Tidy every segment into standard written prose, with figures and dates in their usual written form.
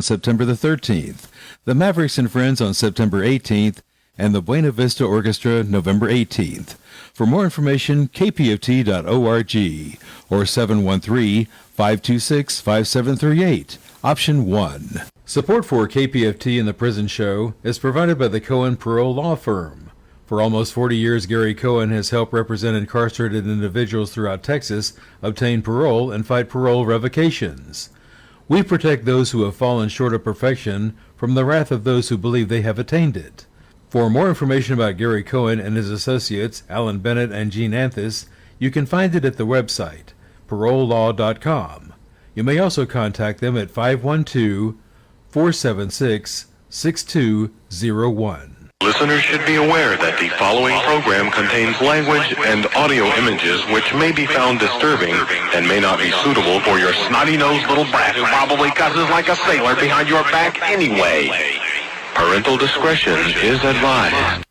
on September the 13th, the Mavericks and Friends on September 18th, and the Buena Vista Orchestra November 18th. For more information, kpft.org or 713-526-5738, option 1. Support for KPFT and the Prison Show is provided by the Cohen Parole Law Firm. For almost 40 years, Gary Cohen has helped represent incarcerated individuals throughout Texas obtain parole and fight parole revocations. We protect those who have fallen short of perfection from the wrath of those who believe they have attained it. For more information about Gary Cohen and his associates, Alan Bennett and Gene Anthus, you can find it at the website, parolelaw.com. You may also contact them at 512-476-6201. Listeners should be aware that the following program contains language and audio images which may be found disturbing and may not be suitable for your snotty-nosed little brat who probably cusses like a sailor behind your back anyway. Parental discretion is advised.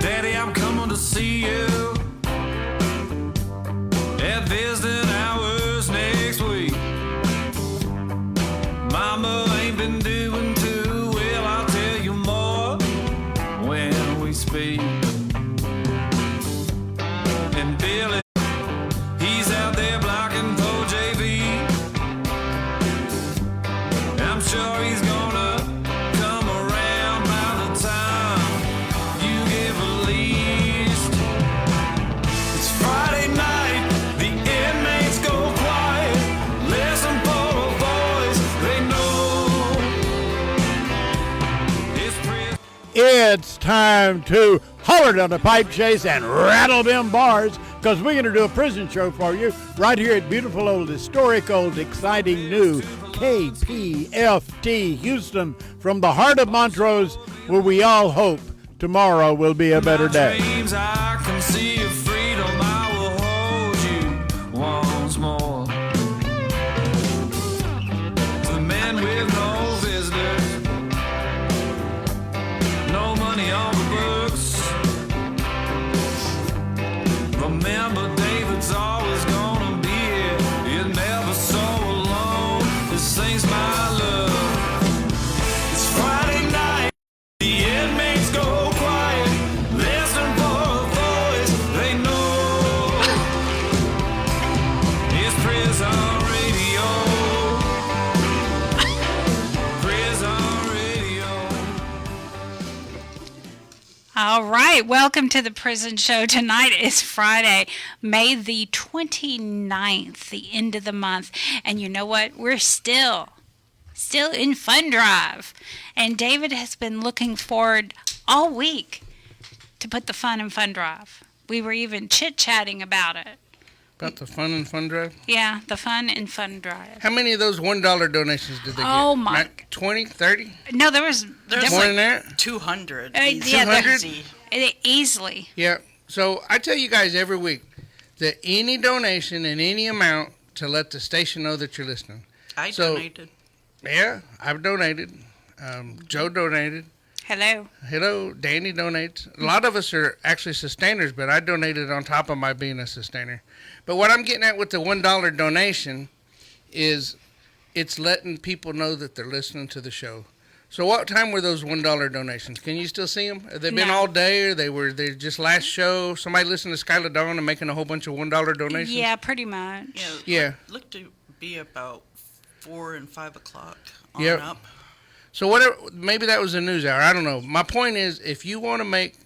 Daddy, I'm coming to see you. Visiting hours next week. Mama ain't been doing too well. I'll tell you more when we speak. And Billy, he's out there blocking for JV. I'm sure he's gonna come around by the time you give a least. It's Friday night. It's time to holler down the pipe chase and rattle them bars, because we're going to do a prison show for you right here at beautiful old, historic old, exciting new KPFT Houston, from the heart of Montrose, where we all hope tomorrow will be a better day. I can see your freedom. I will hold you once more. The man with no visitors. No money on the books. Remember, David's always gonna be here. You're never so alone. This ain't my love. It's Friday night. The inmates go quiet. Listen for a voice they know. It's prison radio. Prison radio. All right, welcome to the Prison Show. Tonight is Friday, May the 29th, the end of the month. And you know what? We're still in Fund Drive. And David has been looking forward all week to put the fun in Fund Drive. We were even chit-chatting about it. About the fun and fun drive? Yeah, the fun and fun drive. How many of those $1 donations did they get? Oh, my. Like 20, 30? No, there's more like than that? 200. yeah, 200? Easily. Yeah. So I tell you guys every week that any donation in any amount to let the station know that you're listening. I donated. Yeah, I've donated. Joe donated. Hello. Dani donates. A lot of us are actually sustainers, but I donated on top of my being a sustainer. But what I'm getting at with the $1 donation is it's letting people know that they're listening to the show. So what time were those $1 donations? Can you still see them? Have they been all day, or they just last show? Somebody listening to Skylar Dawn and making a whole bunch of $1 donations? Yeah, pretty much. Yeah. Look to be about 4 and 5 o'clock on up. So whatever, maybe that was a news hour. I don't know. My point is, if you want to make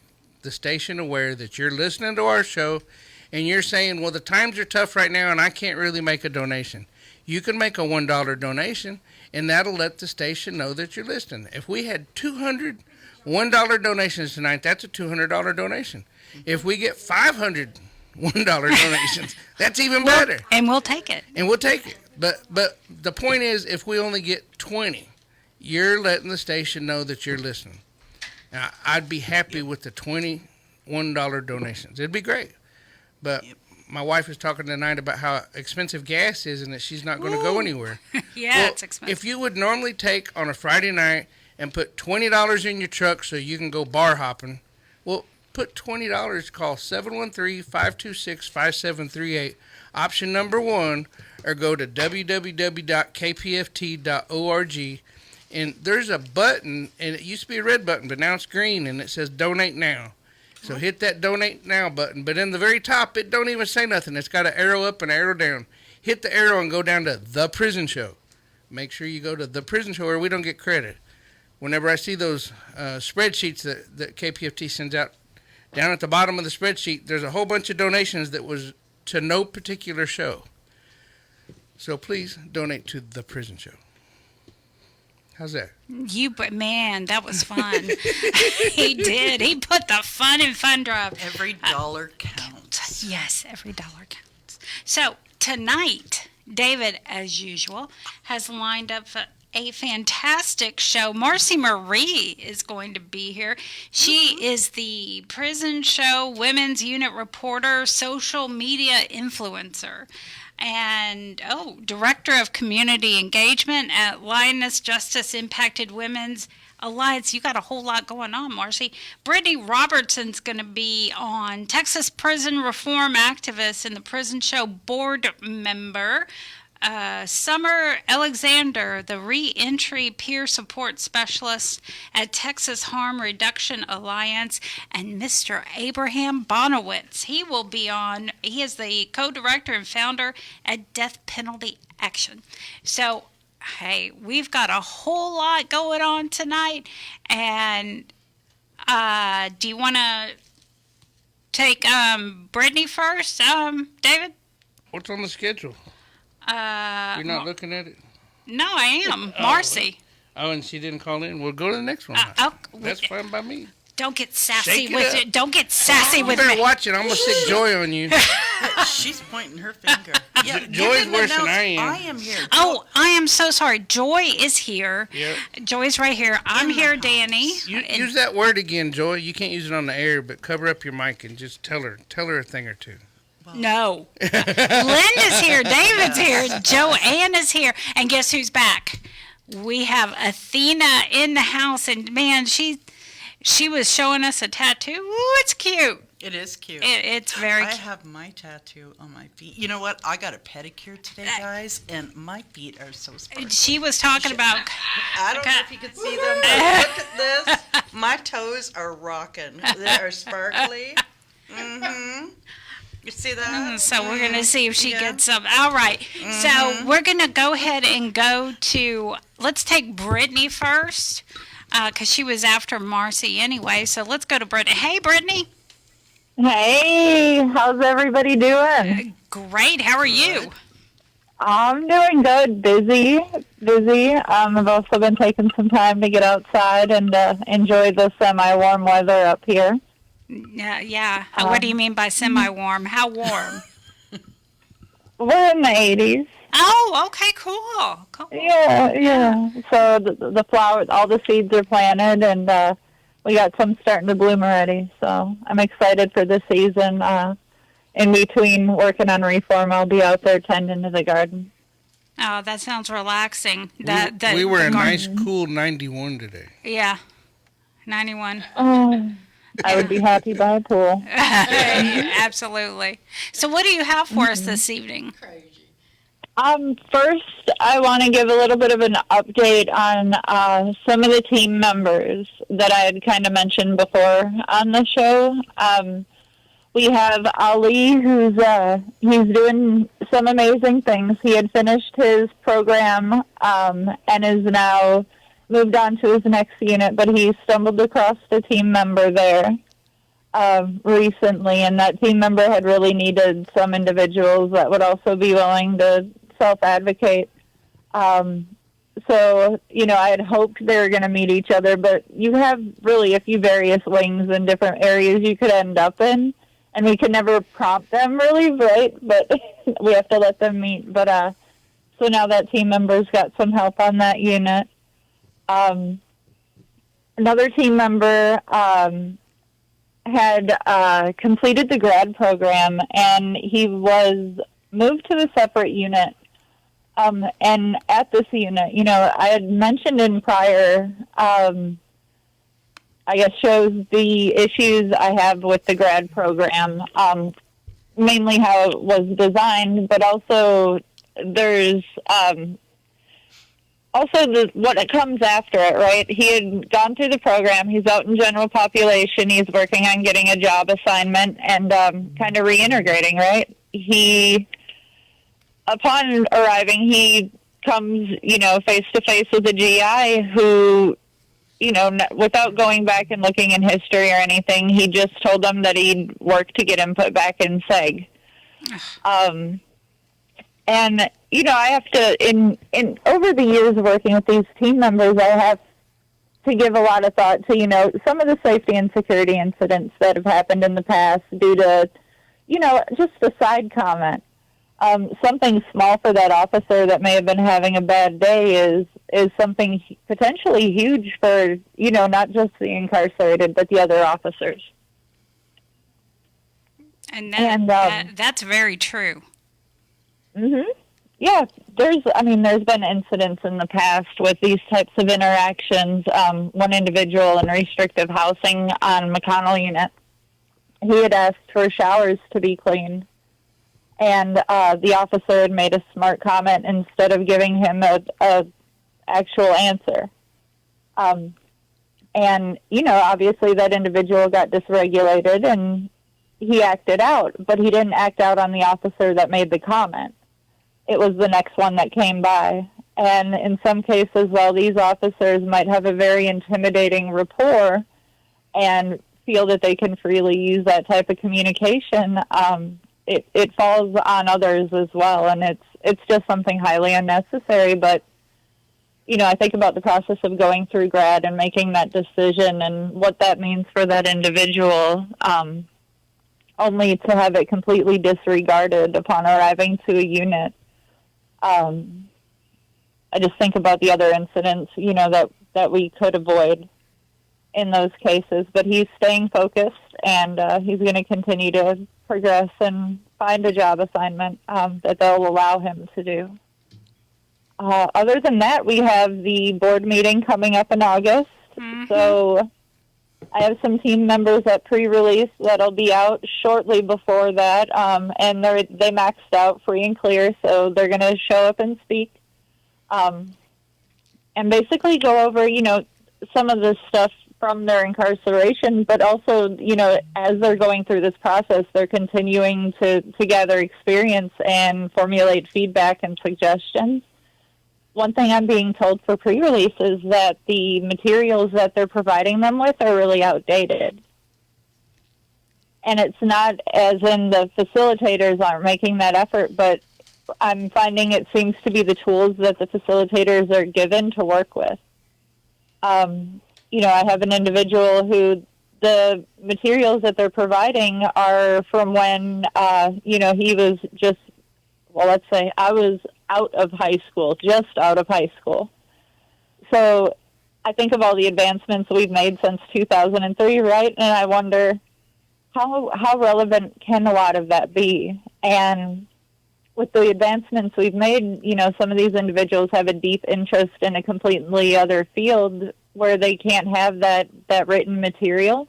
the station aware that you're listening to our show and you're saying, well, the times are tough right now and I can't really make a donation, you can make a $1 donation, and that'll let the station know that you're listening. If we had 200 $1 donations tonight, that's a $200 donation. If we get 500 $1 donations, that's even better. And we'll take it. But the point is, if we only get 20, you're letting the station know that you're listening. Now, I'd be happy with the $21 donations. It'd be great. But my wife was talking tonight about how expensive gas is and that she's not going to go anywhere. It's expensive. If you would normally take on a Friday night and put $20 in your truck so you can go bar hopping, well, put $20, call 713-526-5738, option number 1, or go to www.kpft.org. And there's a button, and it used to be a red button, but now it's green, and it says Donate Now. So hit that Donate Now button. But in the very top, it don't even say nothing. It's got an arrow up and an arrow down. Hit the arrow and go down to The Prison Show. Make sure you go to The Prison Show, or we don't get credit. Whenever I see those spreadsheets that KPFT sends out, down at the bottom of the spreadsheet, there's a whole bunch of donations that was to no particular show. So please donate to The Prison Show. How's that? Man, that was fun. He did. He put the fun in Fun Drive. Every dollar counts. Yes, every dollar counts. So tonight, David, as usual, has lined up a fantastic show. Marci Marie is going to be here. She is the Prison Show Women's Unit reporter, social media influencer, and Director of Community Engagement at Lioness Justice Impacted Women's Alliance. You got a whole lot going on, Marci. Brittany Robertson's going to be on, Texas prison reform activist and the Prison Show board member. Sommer Alexander, the Reentry Peer Support Specialist at Texas Harm Reduction Alliance, and Mr. Abraham Bonowitz. He will be on. He is the co-director and founder at Death Penalty Action. So, hey, we've got a whole lot going on tonight. And do you want to take Brittany first, David? What's on the schedule? You're not looking at it? No, I am. Marci. Oh, and she didn't call in? We'll go to the next one. That's fine by me. Don't get sassy Shake it with up. it. Don't get sassy with You better me. watch it. I'm going to stick Joy on you. She's pointing her finger. Yeah, Joy's you didn't worse than announce I am. I am here. Oh, I am so sorry. Joy is here. Yep. Joy's right here. I'm In the here, house. Danny. Use that word again, Joy. You can't use it on the air, but cover up your mic and just tell her a thing or two. No. Linda's here. David's here. Joanne is here. And guess who's back? We have Athena in the house. And, man, she was showing us a tattoo. Ooh, it's cute. It is cute. It's very I cute. have my tattoo on my feet. You know what? I got a pedicure today, guys, and my feet are so sparkly. She was talking about... I don't know if you can see them, but look at this. My toes are rocking. They are sparkly. Mm-hmm. You see that? So we're going to see if she Yeah. gets some. All right. So we're going to go ahead and go to... Let's take Brittany first, because she was after Marci anyway. So let's go to Brittany. Hey, Brittany. Hey, how's everybody doing? Great. How are you? I'm doing good. Busy. I've also been taking some time to get outside and enjoy the semi-warm weather up here. Yeah. What do you mean by semi-warm? How warm? We're in the 80s. Oh, okay, cool. Yeah. So the flowers, all the seeds are planted, and we got some starting to bloom already. So I'm excited for this season. In between working on reform, I'll be out there tending to the garden. Oh, that sounds relaxing. We were a nice, cool 91 today. Yeah, 91. Oh, I would be happy by a pool. Absolutely. So what do you have for us this evening? First, I want to give a little bit of an update on some of the team members that I had kind of mentioned before on the show. We have Ali, who's he's doing some amazing things. He had finished his program and is now moved on to his next unit, but he stumbled across a team member there recently, and that team member had really needed some individuals that would also be willing to self-advocate. So, I had hoped they were going to meet each other, but you have really a few various wings in different areas you could end up in, and we could never prompt them really, right? But we have to let them meet. But so now that team member's got some help on that unit. Another team member had completed the grad program, and he was moved to a separate unit. And at this unit, I had mentioned in prior I guess, shows the issues I have with the grad program, mainly how it was designed, but also there's what it comes after it, right? He had gone through the program. He's out in general population. He's working on getting a job assignment and kind of reintegrating, right? Upon arriving, he comes, face to face with a GI who, without going back and looking in history or anything, he just told them that he'd worked to get him put back in SEG. And, I have to, in over the years of working with these team members, I have to give a lot of thought to, some of the safety and security incidents that have happened in the past due to, just a side comment. Something small for that officer that may have been having a bad day is something potentially huge for, not just the incarcerated, but the other officers. And that's very true. Mm-hmm. Yeah, there's been incidents in the past with these types of interactions. One individual in restrictive housing on McConnell unit, he had asked for showers to be cleaned. And the officer had made a smart comment instead of giving him a actual answer. And, obviously that individual got dysregulated and he acted out, but he didn't act out on the officer that made the comment. It was the next one that came by. And in some cases, while these officers might have a very intimidating rapport and feel that they can freely use that type of communication, it falls on others as well, and it's just something highly unnecessary. But I think about the process of going through grad and making that decision and what that means for that individual, only to have it completely disregarded upon arriving to a unit. I just think about the other incidents, that we could avoid in those cases. But he's staying focused, and he's going to continue to progress and find a job assignment that they'll allow him to do. Other than that, we have the board meeting coming up in August. Mm-hmm. So I have some team members at pre-release that'll be out shortly before that, and they maxed out free and clear, so they're going to show up and speak, and basically go over, some of the stuff from their incarceration, but also, as they're going through this process, they're continuing to gather experience and formulate feedback and suggestions. One thing I'm being told for pre-release is that the materials that they're providing them with are really outdated. And it's not as in the facilitators aren't making that effort, but I'm finding it seems to be the tools that the facilitators are given to work with. I have an individual who the materials that they're providing are from when, he was just, let's say I was just out of high school. So I think of all the advancements we've made since 2003, right? And I wonder how relevant can a lot of that be? And with the advancements we've made, some of these individuals have a deep interest in a completely other field where they can't have that written material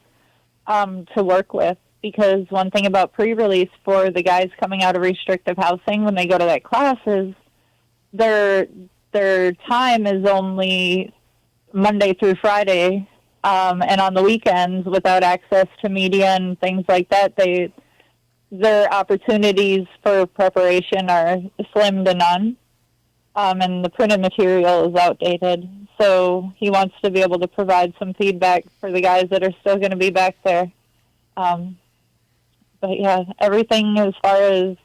to work with. Because one thing about pre-release for the guys coming out of restrictive housing when they go to that class is their time is only Monday through Friday, and on the weekends without access to media and things like that, their opportunities for preparation are slim to none, and the printed material is outdated. So he wants to be able to provide some feedback for the guys that are still going to be back there. But yeah, everything as far as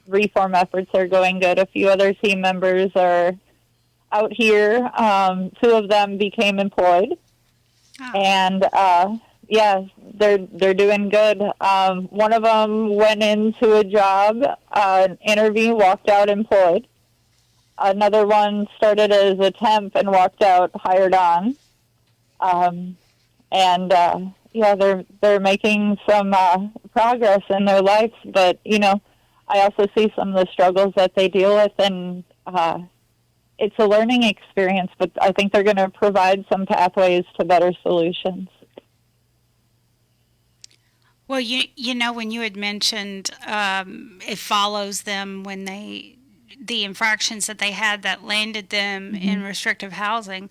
reform efforts are going good. A few other team members are out here. 2 of them became employed. Oh. And they're doing good. One of them went into a job, interview, walked out employed. Another one started as a temp and walked out hired on. They're making some progress in their lives, but I also see some of the struggles that they deal with, and it's a learning experience, but I think they're going to provide some pathways to better solutions. Well, you know, when you had mentioned it follows them when the infractions that they had that landed them in restrictive housing,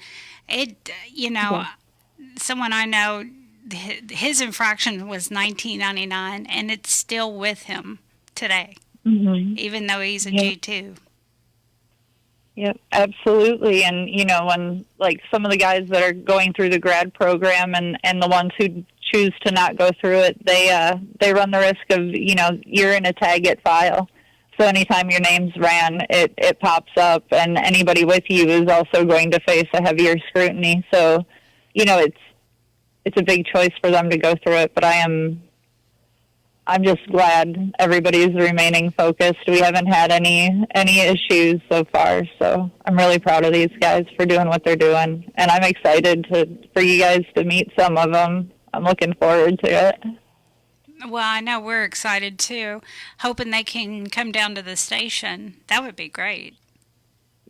someone I know, his infraction was 1999, and it's still with him today, even though he's a G2. Yep, absolutely. And, when like some of the guys that are going through the grad program and the ones who choose to not go through it, they run the risk of, you're in a tag-it file. So anytime your name's ran, it pops up, and anybody with you is also going to face a heavier scrutiny. So, it's a big choice for them to go through it, but I'm just glad everybody's remaining focused. We haven't had any issues so far, so I'm really proud of these guys for doing what they're doing, and I'm excited for you guys to meet some of them. I'm looking forward to it. Well, I know we're excited too, hoping they can come down to the station. That would be great.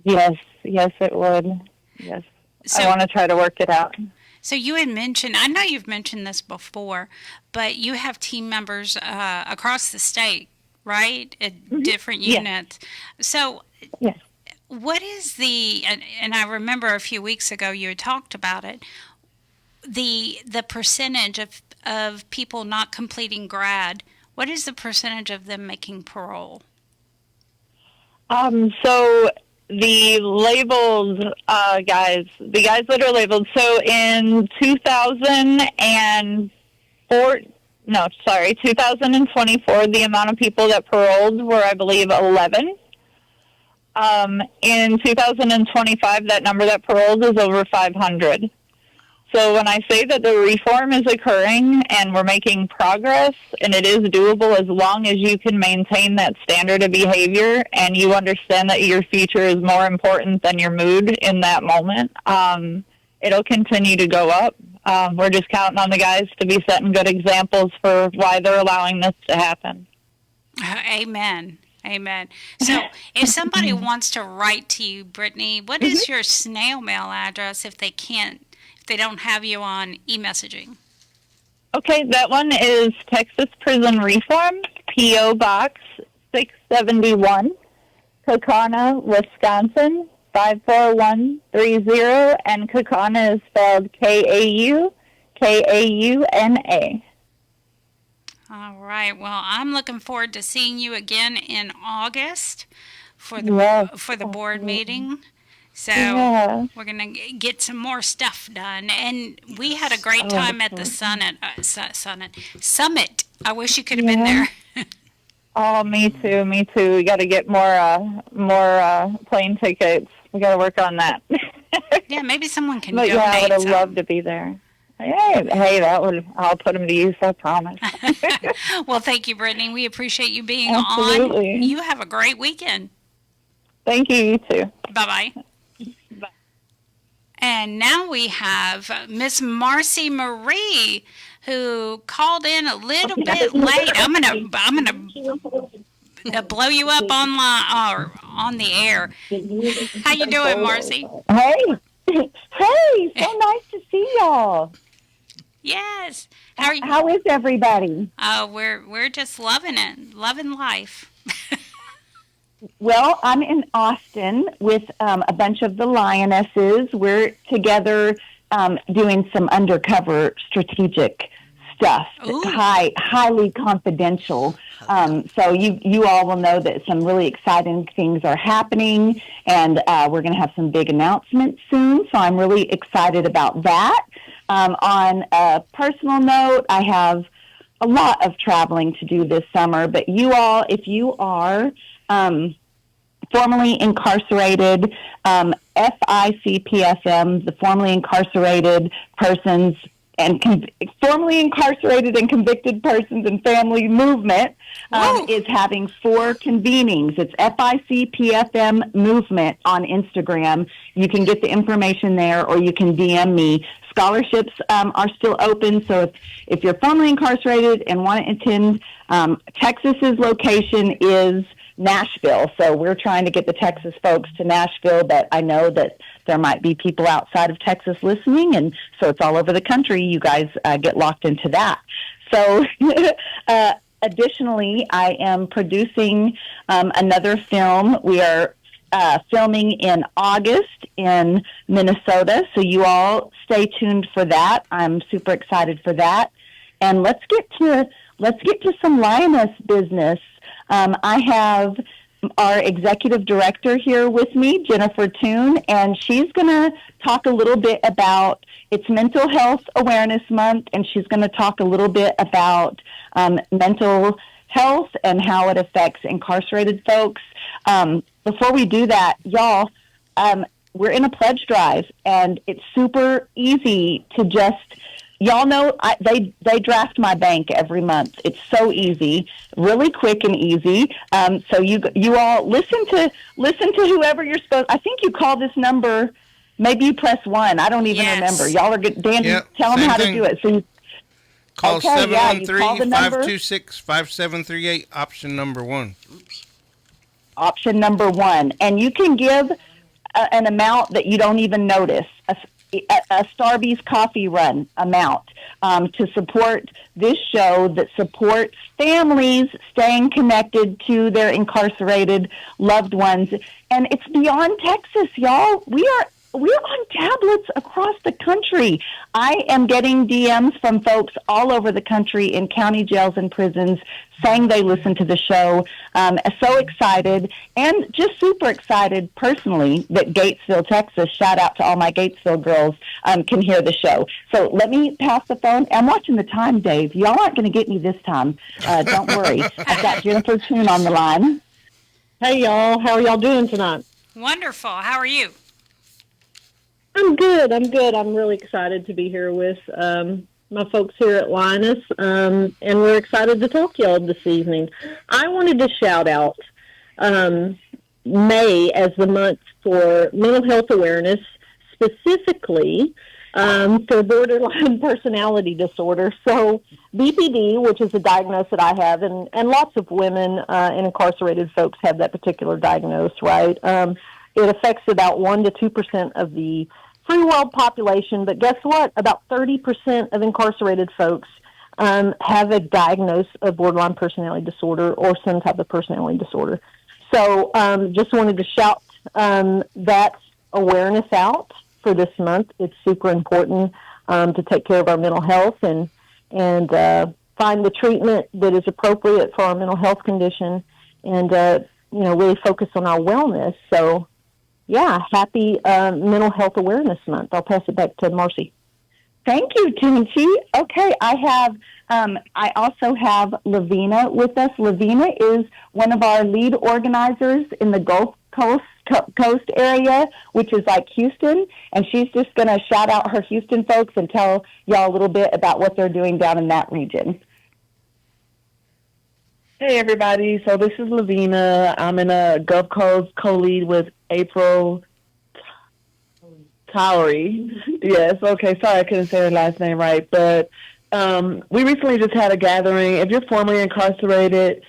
Yes, it would. Yes, so, I want to try to work it out. So you had mentioned, I know you've mentioned this before, but you have team members across the state, right, at different units. So what is and I remember a few weeks ago you had talked about it, the percentage of people not completing grad, what is the percentage of them making parole? So the labeled the guys that are labeled, so in 2024, the amount of people that paroled were, I believe, 11. In 2025, that number that paroled is over 500. So when I say that the reform is occurring and we're making progress, and it is doable as long as you can maintain that standard of behavior and you understand that your future is more important than your mood in that moment, it'll continue to go up. We're just counting on the guys to be setting good examples for why they're allowing this to happen. Amen. So if somebody wants to write to you, Brittany, what is your snail mail address if they don't have you on e-messaging? Okay, that one is Texas Prison Reform, P.O. Box 671, Kaukauna, Wisconsin, 54130, and Kaukauna is spelled Kaukauna. All right. Well, I'm looking forward to seeing you again in August for the board meeting. So we're going to get some more stuff done. And we had a great time at the summit. I wish you could have been there. Oh, me too. We got to get more plane tickets. We got to work on that. Yeah, maybe someone can donate. I would have loved to be there. Hey, I'll put them to use, I promise. Well, thank you, Brittany. We appreciate you being Absolutely. on. You have a great weekend. Thank you, you too. Bye-bye. Bye. And now we have Miss Marci Marie, who called in a little bit late. I'm gonna blow you up online or on the air. How you doing, Marci? Hey, so nice to see y'all. Yes. How are you? How is everybody? Oh, we're just loving it, loving life. Well, I'm in Austin with a bunch of the Lionesses. We're together doing some undercover strategic stuff, highly confidential. So you all will know that some really exciting things are happening, and we're going to have some big announcements soon. So I'm really excited about that. On a personal note, I have a lot of traveling to do this summer, but you all, if you are formerly incarcerated, FICPFM, the formerly incarcerated persons and formerly incarcerated and convicted persons and family movement is having 4 convenings. It's FICPFM movement on Instagram. You can get the information there, or you can DM me. Scholarships are still open, so if you're formerly incarcerated and want to attend, Texas's location is Nashville. So we're trying to get the Texas folks to Nashville, but I know that there might be people outside of Texas listening, and so it's all over the country. You guys get locked into that. So additionally, I am producing another film. We are filming in August in Minnesota, so you all stay tuned for that. I'm super excited for that. And let's get to some lioness business. I have our executive director here with me, Jennifer Toon, and she's going to talk a little bit about it's Mental Health Awareness Month, and she's going to talk a little bit about mental health and how it affects incarcerated folks. Before we do that, y'all, we're in a pledge drive, and it's super easy to just, y'all know they draft my bank every month. It's so easy, really quick and easy. So you all listen to whoever you're supposed. I think you call this number. Maybe you press 1. I don't even remember. Y'all are good. Dan, tell them how to do it. So call 713-526-5738, option number 1. Option number 1. And you can give an amount that you don't even notice, a Starbucks coffee run amount to support this show that supports families staying connected to their incarcerated loved ones. And it's beyond Texas, y'all. We're on tablets across the country. I am getting DMs from folks all over the country in county jails and prisons saying they listen to the show. So excited, and just super excited personally that Gatesville, Texas, shout out to all my Gatesville girls, can hear the show. So let me pass the phone. I'm watching the time, Dave. Y'all aren't going to get me this time. Don't worry. I've got Jennifer Toon on the line. Hey, y'all. How are y'all doing tonight? Wonderful. How are you? I'm good. I'm really excited to be here with my folks here at Linus, and we're excited to talk to y'all this evening. I wanted to shout out May as the month for mental health awareness, specifically for borderline personality disorder. So BPD, which is a diagnosis that I have, and lots of women and incarcerated folks have that particular diagnosis, right? It affects about 1 to 2% of the free world population, but guess what? About 30% of incarcerated folks have a diagnosis of borderline personality disorder or some type of personality disorder. So just wanted to shout that awareness out for this month. It's super important to take care of our mental health and find the treatment that is appropriate for our mental health condition and really focus on our wellness. So yeah, happy Mental Health Awareness Month. I'll pass it back to Marci. Thank you, Timothy. Okay, I also have Lavina with us. Lavina is one of our lead organizers in the Gulf Coast area, which is like Houston, and she's just going to shout out her Houston folks and tell y'all a little bit about what they're doing down in that region. Hey, everybody. So this is Lavina. I'm in a Gulf Coast co-lead with April Towery. Yes, okay. Sorry I couldn't say her last name right. But we recently just had a gathering. If you're formerly incarcerated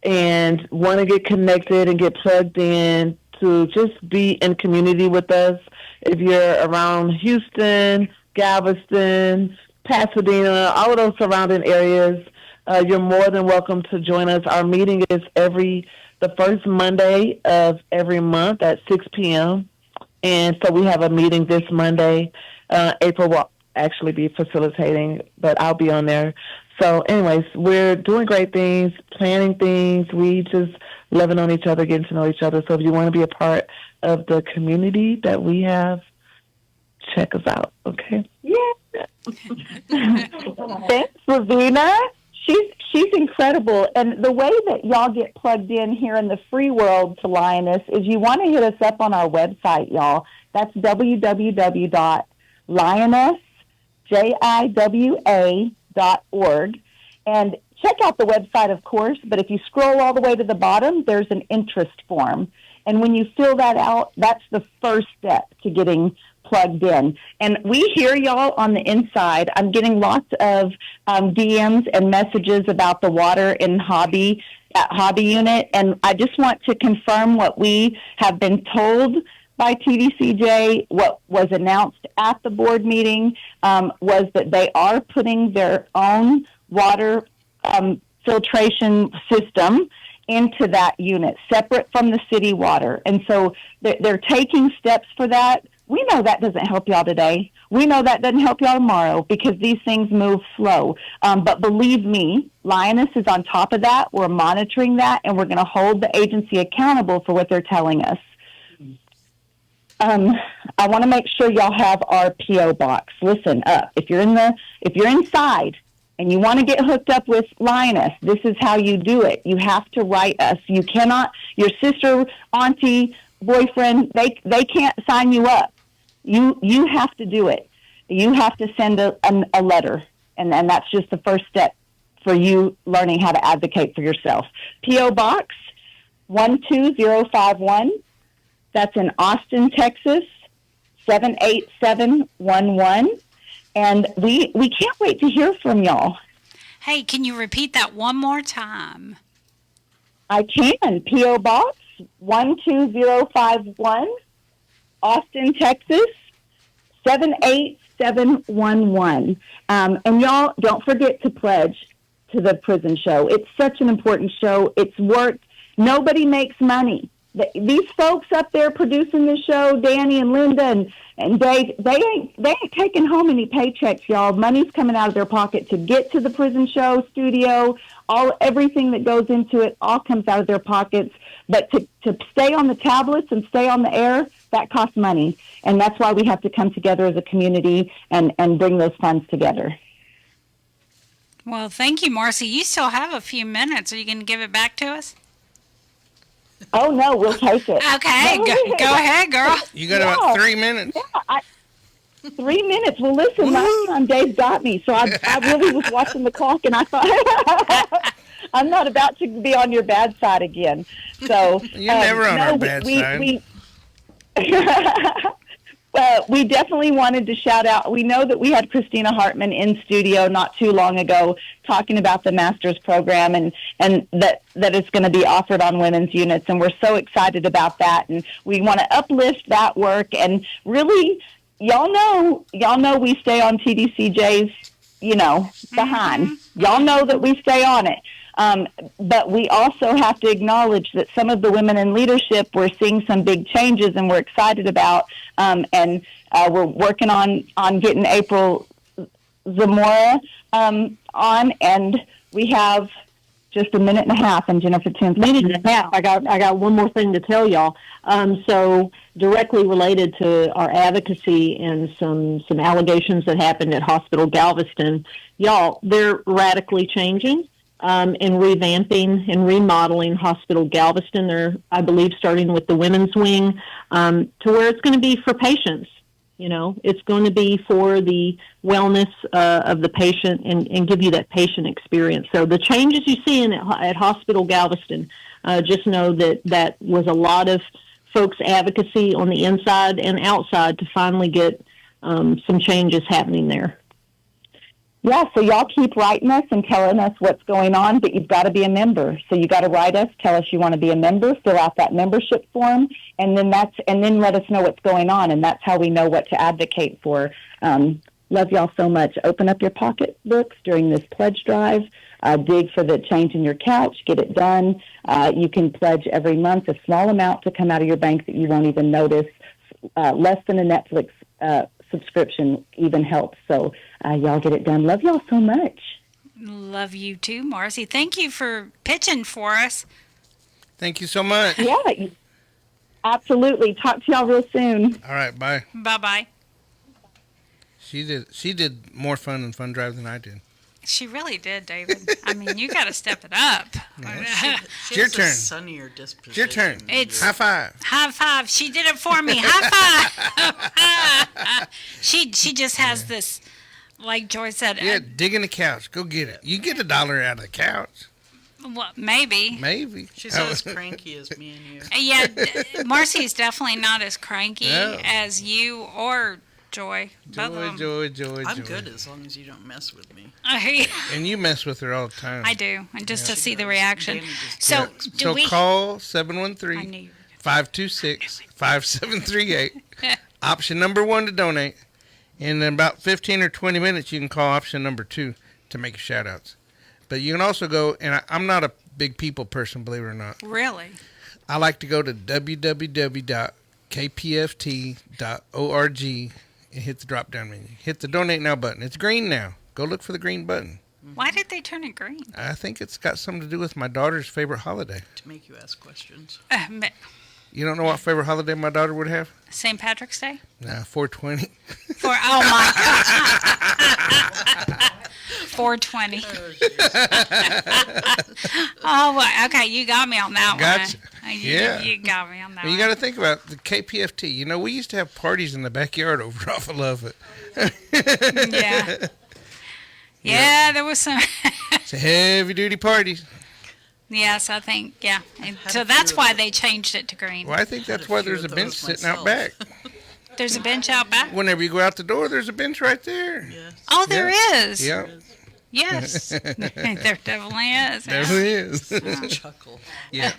and want to get connected and get plugged in to just be in community with us, if you're around Houston, Galveston, Pasadena, all of those surrounding areas, you're more than welcome to join us. Our meeting is the first Monday of every month at 6 p.m. And so we have a meeting this Monday. April will actually be facilitating, but I'll be on there. So anyways, we're doing great things, planning things. We just loving on each other, getting to know each other. So if you want to be a part of the community that we have, check us out, okay? Yeah. Thanks, Lavina. She's incredible. And the way that y'all get plugged in here in the free world to Lioness is you want to hit us up on our website, y'all. That's www.lionessjiwa.org. And check out the website, of course, but if you scroll all the way to the bottom, there's an interest form. And when you fill that out, that's the first step to getting plugged in. And we hear y'all on the inside. I'm getting lots of DMs and messages about the water and hobby at Hobby Unit. And I just want to confirm what we have been told by TDCJ. What was announced at the board meeting was that they are putting their own water filtration system into that unit, separate from the city water. And so they're taking steps for that. We know that doesn't help y'all today. We know that doesn't help y'all tomorrow because these things move slow. But believe me, Lioness is on top of that. We're monitoring that, and we're going to hold the agency accountable for what they're telling us. I want to make sure y'all have our P.O. box. Listen up. If you're inside and you want to get hooked up with Lioness, this is how you do it. You have to write us. You cannot, your sister, auntie, boyfriend, they can't sign you up. You have to do it. You have to send a letter, and that's just the first step for you learning how to advocate for yourself. P.O. Box 12051. That's in Austin, Texas, 78711. And we can't wait to hear from y'all. Hey, can you repeat that one more time? I can. P.O. Box 12051, Austin, Texas, 78711. And y'all, don't forget to pledge to the prison show. It's such an important show. It's work. Nobody makes money. These folks up there producing the show, Dani and Linda and Dave, they ain't taking home any paychecks, y'all. Money's coming out of their pocket to get to the prison show studio. Everything that goes into it all comes out of their pockets. But to stay on the tablets and stay on the air, that costs money. And that's why we have to come together as a community and bring those funds together. Well, thank you, Marci. You still have a few minutes. Are you going to give it back to us? Oh, no, we'll take it. Okay, go ahead, girl. You got about 3 minutes. Yeah, 3 minutes. Well, listen, last time Dave got me, so I really was watching the clock, and I thought, I'm not about to be on your bad side again. So You're never on our bad side. We definitely wanted to shout out. We know that we had Christina Hartman in studio not too long ago talking about the master's program and that it's going to be offered on women's units. And we're so excited about that. And we want to uplift that work. And really, y'all know we stay on TDCJ's, behind. Y'all know that we stay on it. But we also have to acknowledge that some of the women in leadership, we're seeing some big changes and we're excited about. And we're working on getting April Zamora on. And we have just a minute and a half, and Jennifer 10 minute and a half. I got one more thing to tell y'all. So directly related to our advocacy and some allegations that happened at Hospital Galveston, y'all, they're radically changing. And revamping and remodeling Hospital Galveston. They're, I believe, starting with the women's wing to where it's going to be for patients. It's going to be for the wellness of the patient and give you that patient experience. So the changes you see at Hospital Galveston, just know that was a lot of folks' advocacy on the inside and outside to finally get some changes happening there. Yeah, so y'all keep writing us and telling us what's going on, but you've got to be a member. So you got to write us, tell us you want to be a member, fill out that membership form, and then let us know what's going on, and that's how we know what to advocate for. Love y'all so much. Open up your pocketbooks during this pledge drive. Dig for the change in your couch. Get it done. You can pledge every month a small amount to come out of your bank that you won't even notice. Less than a Netflix subscription even helps. So y'all get it done. Love y'all so much. Love you too, Marci. Thank you for pitching for us. Thank you so much. Yeah, absolutely. Talk to y'all real soon. All right, bye. Bye-bye. She did more fun and fun drive than I did. She really did, David. I mean, you got to step it up. She your has turn. A sunnier disposition. It's your turn. High five. High five. She did it for me. High five. She just has this, like Joy said. Yeah, dig in the couch. Go get it. You get $1 out of the couch. Well, maybe. She's not as cranky as me and you. Yeah, Marci is definitely not as cranky as you or Joy. Both of them. Joy. I'm good as long as you don't mess with me. And you mess with her all the time. I do, and just to see the reaction. So, So call 713-526-5738. Option number 1 to donate. And in about 15 or 20 minutes, you can call option number 2 to make your shout-outs. But you can also go, and I'm not a big people person, believe it or not. Really? I like to go to www.kpft.org and hit the drop-down menu. Hit the Donate Now button. It's green now. Go look for the green button. Why did they turn it green? I think it's got something to do with my daughter's favorite holiday. To make you ask questions. You don't know what favorite holiday my daughter would have? St. Patrick's Day? Nah, 420. Oh, my God. 420. Oh, okay. You got me on that Gotcha. one. Yeah. You got me on that one. You got to think about the KPFT. You know, we used to have parties in the backyard over off of Lovett. Yeah. Yeah, there was some. It's a heavy-duty party. Yes, I think, yeah. And so that's why they changed it to green. Well, I think that's why there's a bench sitting out back. There's a bench out back? Whenever you go out the door, there's a bench right there. Yes. Oh, there is? Yeah. Yes. There definitely is. Definitely is. Chuckle. Yeah.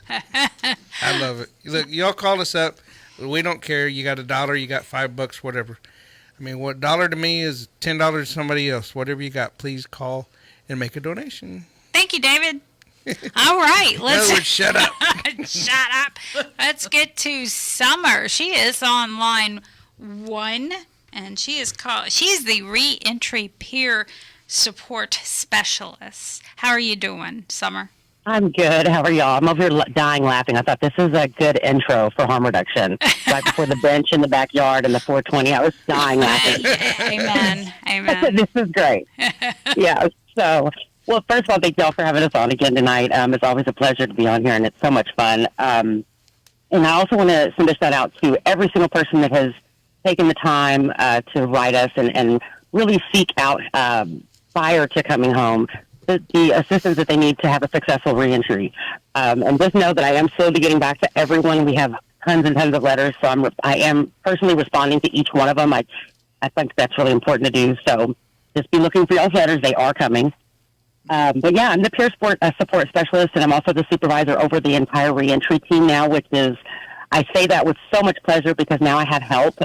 I love it. Look, y'all call us up. We don't care. You got $1, you got $5, whatever. I mean, what $1 to me is $10 to somebody else. Whatever you got, please call and make a donation. Thank you, David. All right, let's shut up. Shut up. Let's get to Sommer. She is on line 1, and she's the Reentry Peer Support Specialist. How are you doing, Sommer? I'm good. How are y'all? I'm over here dying laughing. I thought this is a good intro for harm reduction. Right before the bench in the backyard and the 420, I was dying laughing. Amen. This is great. Yeah. So, well, first of all, thank y'all for having us on again tonight. It's always a pleasure to be on here, and it's so much fun. And I also want to send a shout out to every single person that has taken the time to write us and really seek out prior to coming home the assistance that they need to have a successful reentry. And just know that I am slowly getting back to everyone. We have tons and tons of letters, so I am personally responding to each one of them. I think that's really important to do. So just be looking for y'all's letters. They are coming. But yeah, I'm the peer support specialist, and I'm also the supervisor over the entire reentry team now, which is, I say that with so much pleasure because now I have help.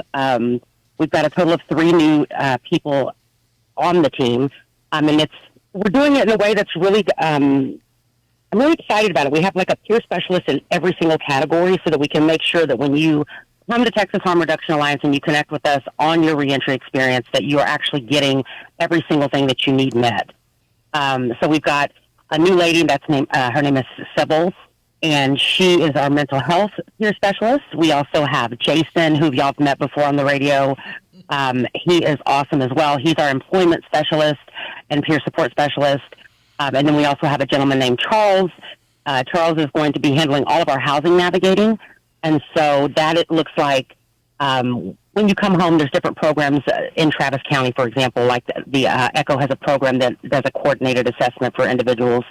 We've got a total of 3 new people on the team. And we're doing it in a way that's really, I'm really excited about it. We have like a peer specialist in every single category so that we can make sure that when you come to Texas Harm Reduction Alliance and you connect with us on your reentry experience, that you are actually getting every single thing that you need met. So we've got a new lady her name is Sybil, and she is our mental health peer specialist. We also have Jason, who y'all have met before on the radio. He is awesome as well. He's our employment specialist and peer support specialist. And then we also have a gentleman named Charles. Charles is going to be handling all of our housing navigating. And so that it looks like when you come home, there's different programs in Travis County, for example, like the ECHO has a program that does a coordinated assessment for individuals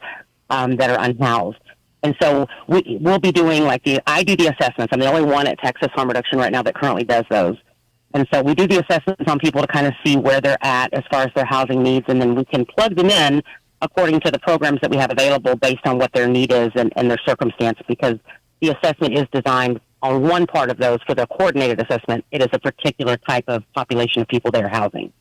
that are unhoused. And so we'll be doing I do the assessments. I'm the only one at Texas Harm Reduction right now that currently does those. And so we do the assessments on people to kind of see where they're at as far as their housing needs, and then we can plug them in according to the programs that we have available based on what their need is and their circumstance, because the assessment is designed on one part of those for the coordinated assessment. It is a particular type of population of people they're housing.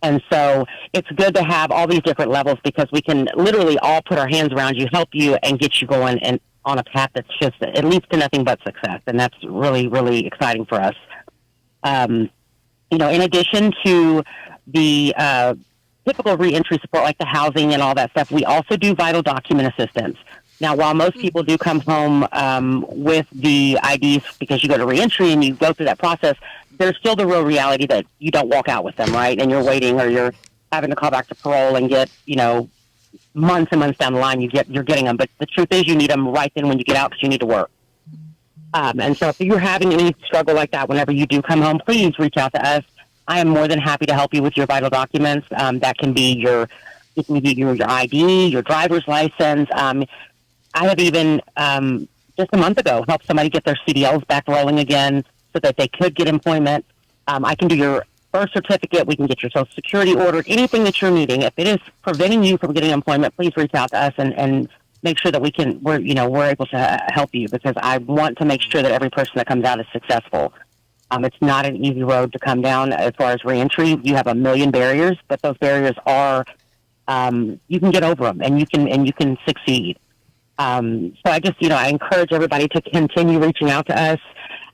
And so it's good to have all these different levels because we can literally all put our hands around you, help you, and get you going and on a path that's just, it leads to nothing but success. And that's really, really exciting for us. In addition to the typical reentry support like the housing and all that stuff, we also do vital document assistance. Now, while most people do come home with the IDs because you go to reentry and you go through that process, there's still the real reality that you don't walk out with them, right? And you're waiting, or you're having to call back to parole and get, months and months down the line, you're getting them. But the truth is you need them right then when you get out because you need to work. And so if you're having any struggle like that whenever you do come home, please reach out to us. I am more than happy to help you with your vital documents. That can be your ID, your driver's license. I have even, just a month ago, helped somebody get their CDLs back rolling again so that they could get employment. I can do your birth certificate. We can get your Social Security order. Anything that you're needing. If it is preventing you from getting employment, please reach out to us and make sure that we're able to help you, because I want to make sure that every person that comes out is successful. It's not an easy road to come down as far as reentry. You have a million barriers, but those barriers are you can get over them and you can succeed. So I just I encourage everybody to continue reaching out to us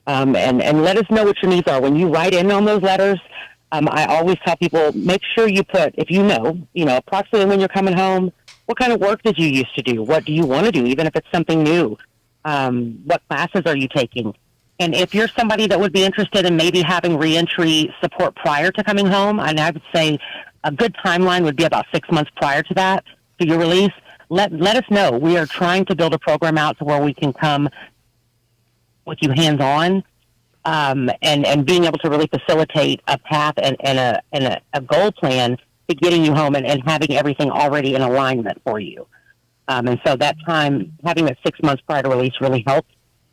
and let us know what your needs are when you write in on those letters. I always tell people, make sure you put, if you know approximately when you're coming home, what kind of work did you used to do? What do you want to do, even if it's something new? What classes are you taking? And if you're somebody that would be interested in maybe having reentry support prior to coming home, and I would say a good timeline would be about 6 months prior to that, to your release, let us know. We are trying to build a program out to where we can come with you hands-on and being able to really facilitate a path and a goal plan to getting you home and having everything already in alignment for you. And so that time, having that 6 months prior to release really helps.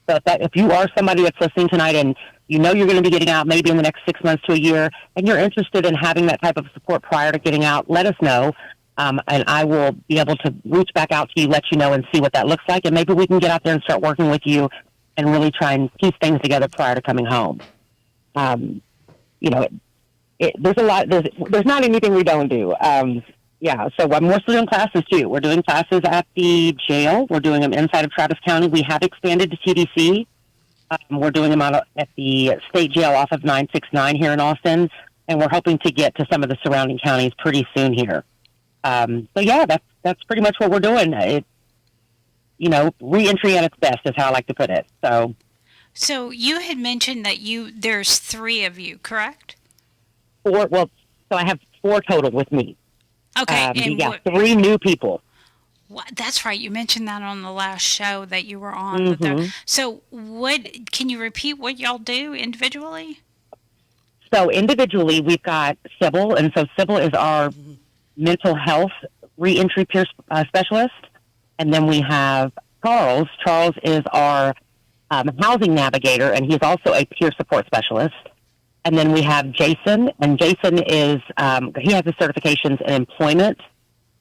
So if you are somebody that's listening tonight and you're going to be getting out maybe in the next 6 months to a year, and you're interested in having that type of support prior to getting out, let us know. And I will be able to reach back out to you, let you know, and see what that looks like. And maybe we can get out there and start working with you and really try and piece things together prior to coming home. There's a lot. There's not anything we don't do. So we're still doing classes too. We're doing classes at the jail. We're doing them inside of Travis County. We have expanded to TDC. We're doing them out at the state jail off of 969 here in Austin, and we're hoping to get to some of the surrounding counties pretty soon here. That's pretty much what we're doing. Reentry at its best is how I like to put it. So you had mentioned that there's 3 of you, correct? 4. Well, so I have 4 total with me. Okay. 3 new people. That's right. You mentioned that on the last show that you were on. Mm-hmm. So can you repeat what y'all do individually? So individually, we've got Sybil. And so Sybil is our mental health reentry peer specialist. And then we have Charles. Charles is our housing navigator, and he's also a peer support specialist. And then we have Jason, and Jason is, he has his certifications in employment.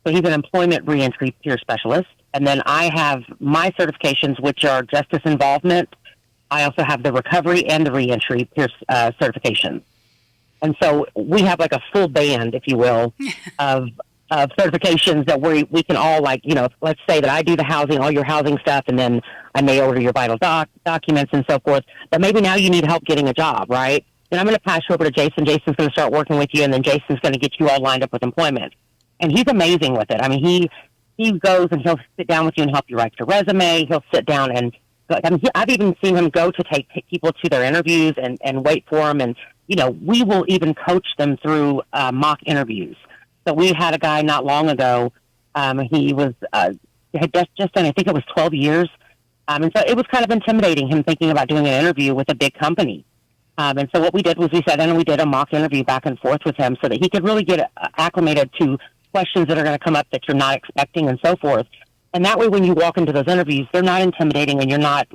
So he's an employment reentry peer specialist. And then I have my certifications, which are justice involvement. I also have the recovery and the reentry peer certifications. And so we have like a full band, if you will, of certifications that we can all, let's say that I do the housing, all your housing stuff, and then I may order your vital documents and so forth. But maybe now you need help getting a job, right? Then I'm going to pass you over to Jason. Jason's going to start working with you, and then Jason's going to get you all lined up with employment. And he's amazing with it. I mean, he goes and he'll sit down with you and help you write your resume. He'll sit down and I've even seen him go to take people to their interviews and wait for them. And, we will even coach them through mock interviews. So we had a guy not long ago. He was had just done, I think it was 12 years. And so it was kind of intimidating him thinking about doing an interview with a big company. And so what we did was we sat down and we did a mock interview back and forth with him so that he could really get acclimated to questions that are going to come up that you're not expecting and so forth. And that way, when you walk into those interviews, they're not intimidating and you're not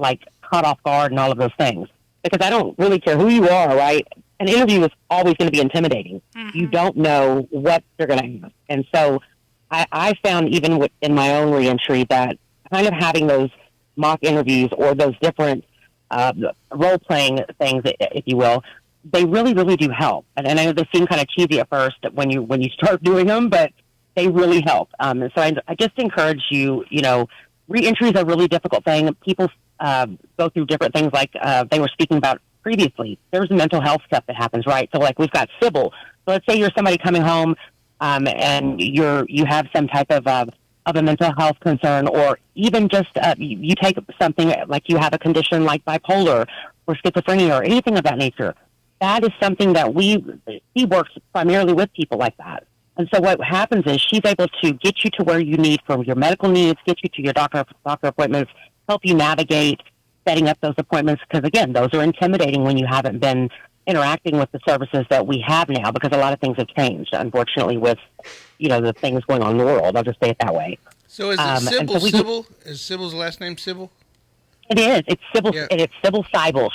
caught off guard and all of those things. Because I don't really care who you are, right? An interview is always going to be intimidating. Mm-hmm. You don't know what they're going to ask. And so I found even in my own reentry that kind of having those mock interviews or those different role-playing things, if you will, they really, really do help. And I know they seem kind of cheesy at first when you start doing them, but they really help. And so I just encourage you, reentry is a really difficult thing. People go through different things like they were speaking about previously. There's mental health stuff that happens, right? So we've got Sybil. So let's say you're somebody coming home and you have some type of a mental health concern, or even just you take something like you have a condition like bipolar or schizophrenia or anything of that nature. That is something that he works primarily with people like that. And so what happens is she's able to get you to where you need from your medical needs, get you to your doctor appointments, help you navigate setting up those appointments, because again, those are intimidating when you haven't been interacting with the services that we have now, because a lot of things have changed, unfortunately, with the things going on in the world. I'll just say it that way. So is it Sybil? Sybil? Is Sybil's last name Sybil? It is. It's Sybil, and it's Sybil Seibel.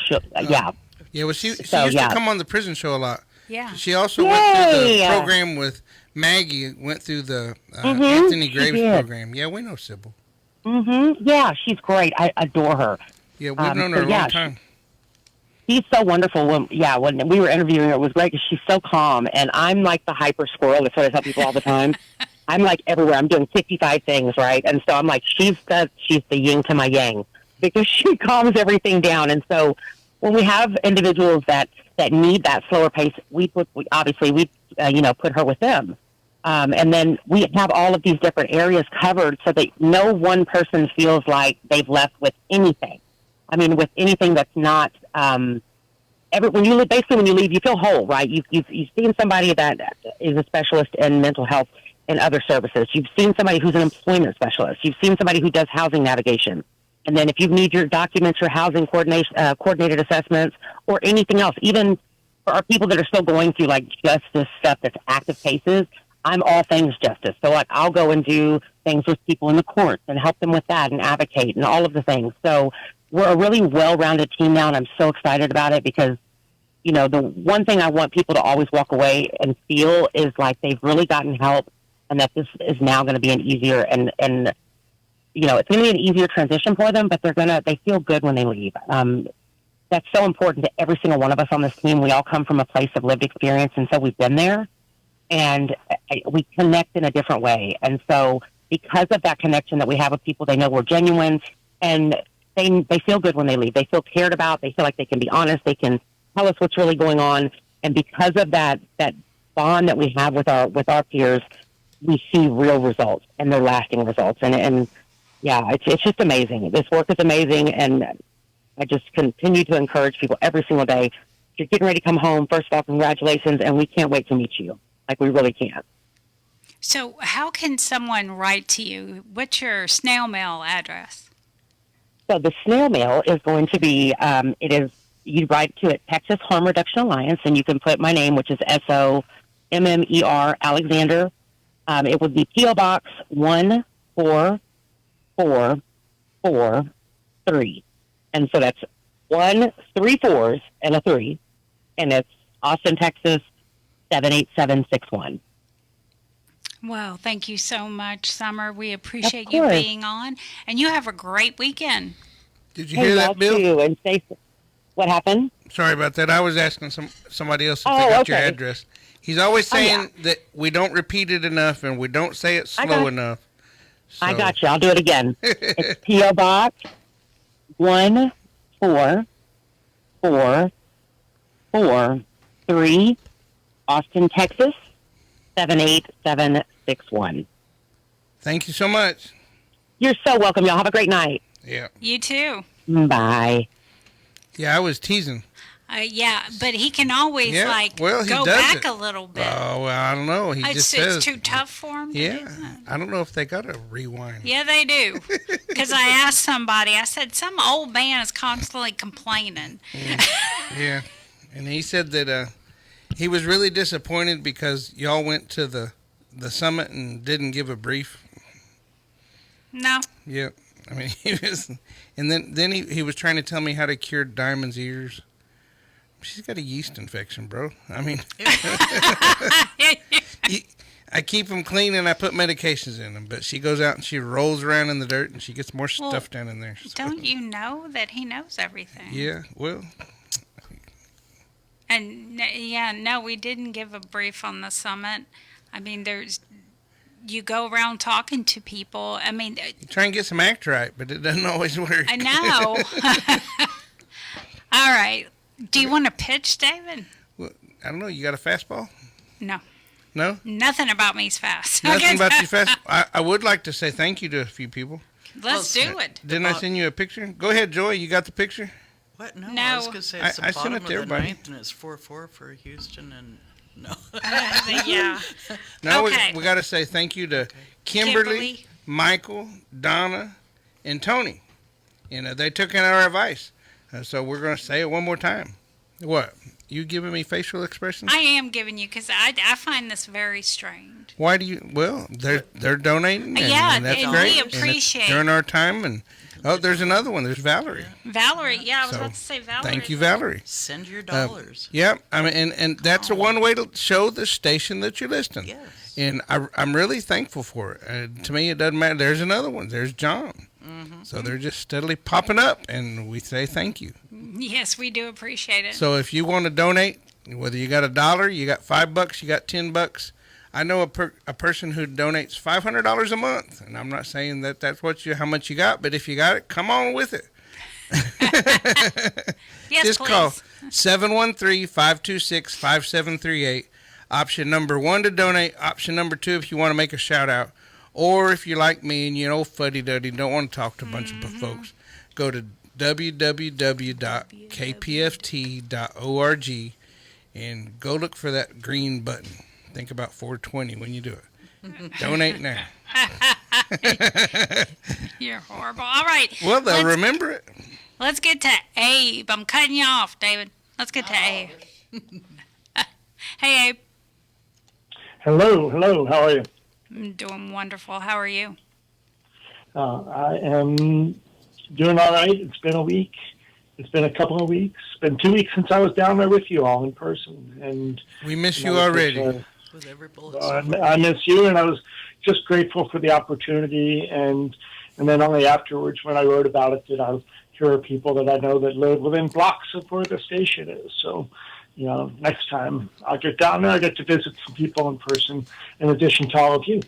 Yeah. Yeah, well, she used So, yeah. to come on the prison show a lot. Yeah. She also went through the program with Maggie, went through the Anthony Graves program. Yeah, we know Sybil. Yeah, she's great. I adore her. Yeah, we've known her a long time. She's so wonderful. When we were interviewing her, it was great because she's so calm. And I'm like the hyper squirrel. That's what I tell people all the time. I'm like everywhere. I'm doing 55 things, right? And so I'm like, she's the yin to my yang because she calms everything down. And so when we have individuals that need that slower pace, we obviously put her with them. And then we have all of these different areas covered so that no one person feels like they've left with anything. I mean, with anything that's not, when you leave, you feel whole, right? You've seen somebody that is a specialist in mental health and other services. You've seen somebody who's an employment specialist. You've seen somebody who does housing navigation. And then if you need your documents, your housing coordinated assessments, or anything else, even for our people that are still going through like justice stuff that's active cases, I'm all things justice. So like I'll go and do things with people in the courts and help them with that and advocate and all of the things. So we're a really well-rounded team now, and I'm so excited about it because, the one thing I want people to always walk away and feel is like they've really gotten help and that this is now going to be an easier and it's going to be an easier transition for them, but they feel good when they leave. That's so important to every single one of us on this team. We all come from a place of lived experience, and so we've been there, and we connect in a different way. And so because of that connection that we have with people, they know we're genuine, and they feel good when they leave. They feel cared about. They feel like they can be honest. They can tell us what's really going on. And because of that bond that we have with our peers, we see real results, and they're lasting results. And yeah, it's just amazing. This work is amazing, and I just continue to encourage people every single day. If you're getting ready to come home, first of all, congratulations, and we can't wait to meet you. Like, we really can't. So how can someone write to you? What's your snail mail address? So the snail mail is going to be, you write to it, Texas Harm Reduction Alliance, and you can put my name, which is SOMMER Alexander. It would be P.O. Box 14443. And so that's 1, 3 4s and a 3. And it's Austin, Texas, 78761. Well, thank you so much, Sommer. We appreciate you being on. And you have a great weekend. Did you hear that, Bill? Too, and what happened? Sorry about that. I was asking somebody else if they got your address. He's always saying that we don't repeat it enough and we don't say it slow enough. So. I got you. I'll do it again. It's P.O. Box 14443, Austin, Texas, 78761. Thank you so much. You're so welcome. Y'all have a great night. Yeah. You too. Bye. Yeah, I was teasing. Yeah, but he can always go back a little bit. Oh, well, I don't know. He just says it's too tough for him. I don't know if they got a rewind. Yeah, they do. Because I asked somebody. I said some old man is constantly complaining. Yeah, and he said that he was really disappointed because y'all went to the summit and didn't give a brief. No. Yeah, I mean he was, and then he was trying to tell me how to cure Diamond's ears. She's got a yeast infection, bro. I mean, I keep them clean and I put medications in them, but she goes out and she rolls around in the dirt and she gets more stuff down in there. So. Don't you know that he knows everything? Yeah, well. And no, we didn't give a brief on the summit. I mean, you go around talking to people. I mean, you try and get some act right, but it doesn't always work. I know. All right. Do you want to pitch, David? Well, I don't know. You got a fastball? No. No? Nothing about me's fast. Nothing about you fast? I would like to say thank you to a few people. Let's do it. Didn't I send you a picture? Go ahead, Joy. You got the picture? What? No. I was going to say it's the bottom of the ninth, and it's 4-4 for Houston, and no. Yeah. Now we got to say thank you to Kimberly, Michael, Donna, and Tony. They took in our advice. So we're going to say it one more time. What? You giving me facial expressions? I am giving you because I find this very strange. Why do you? Well, they're donating. And that's and great. we appreciate during our time, and Oh, there's another one. There's Valerie. Valerie, yeah, I was So, about to say Valerie. Thank you, Valerie. Send your dollars. Yeah, I mean, and that's a one way to show the station that you're listening. Yes. And I'm really thankful for it. To me, it doesn't matter. There's another one. There's John. So they're just steadily popping up, and we say thank you. Yes, we do appreciate it. So if you want to donate, whether you got $1, you got $5, you got $10, I know a person who donates $500 a month, and I'm not saying that that's how much you got, but if you got it, come on with it. Yes, Just please. call 713-526-5738. Option number 1 to donate. Option number 2 if you want to make a shout out. Or if you're like me and fuddy-duddy, don't want to talk to a bunch of folks, go to www.kpft.org and go look for that green button. Think about 420 when you do it. Donate now. You're horrible. All right. Well, they'll remember it. Let's get to Abe. I'm cutting you off, David. Let's get to Abe. Hey, Abe. Hello. How are you? I'm doing wonderful. How are you? I am doing all right. It's been a week. It's been a couple of weeks. It's been 2 weeks since I was down there with you all in person, and we miss you already. With every bullet. I miss you, and I was just grateful for the opportunity, and then only afterwards, when I wrote about it, did I hear people that I know that live within blocks of where the station is. So, next time I'll get down there, I get to visit some people in person, in addition to all of you.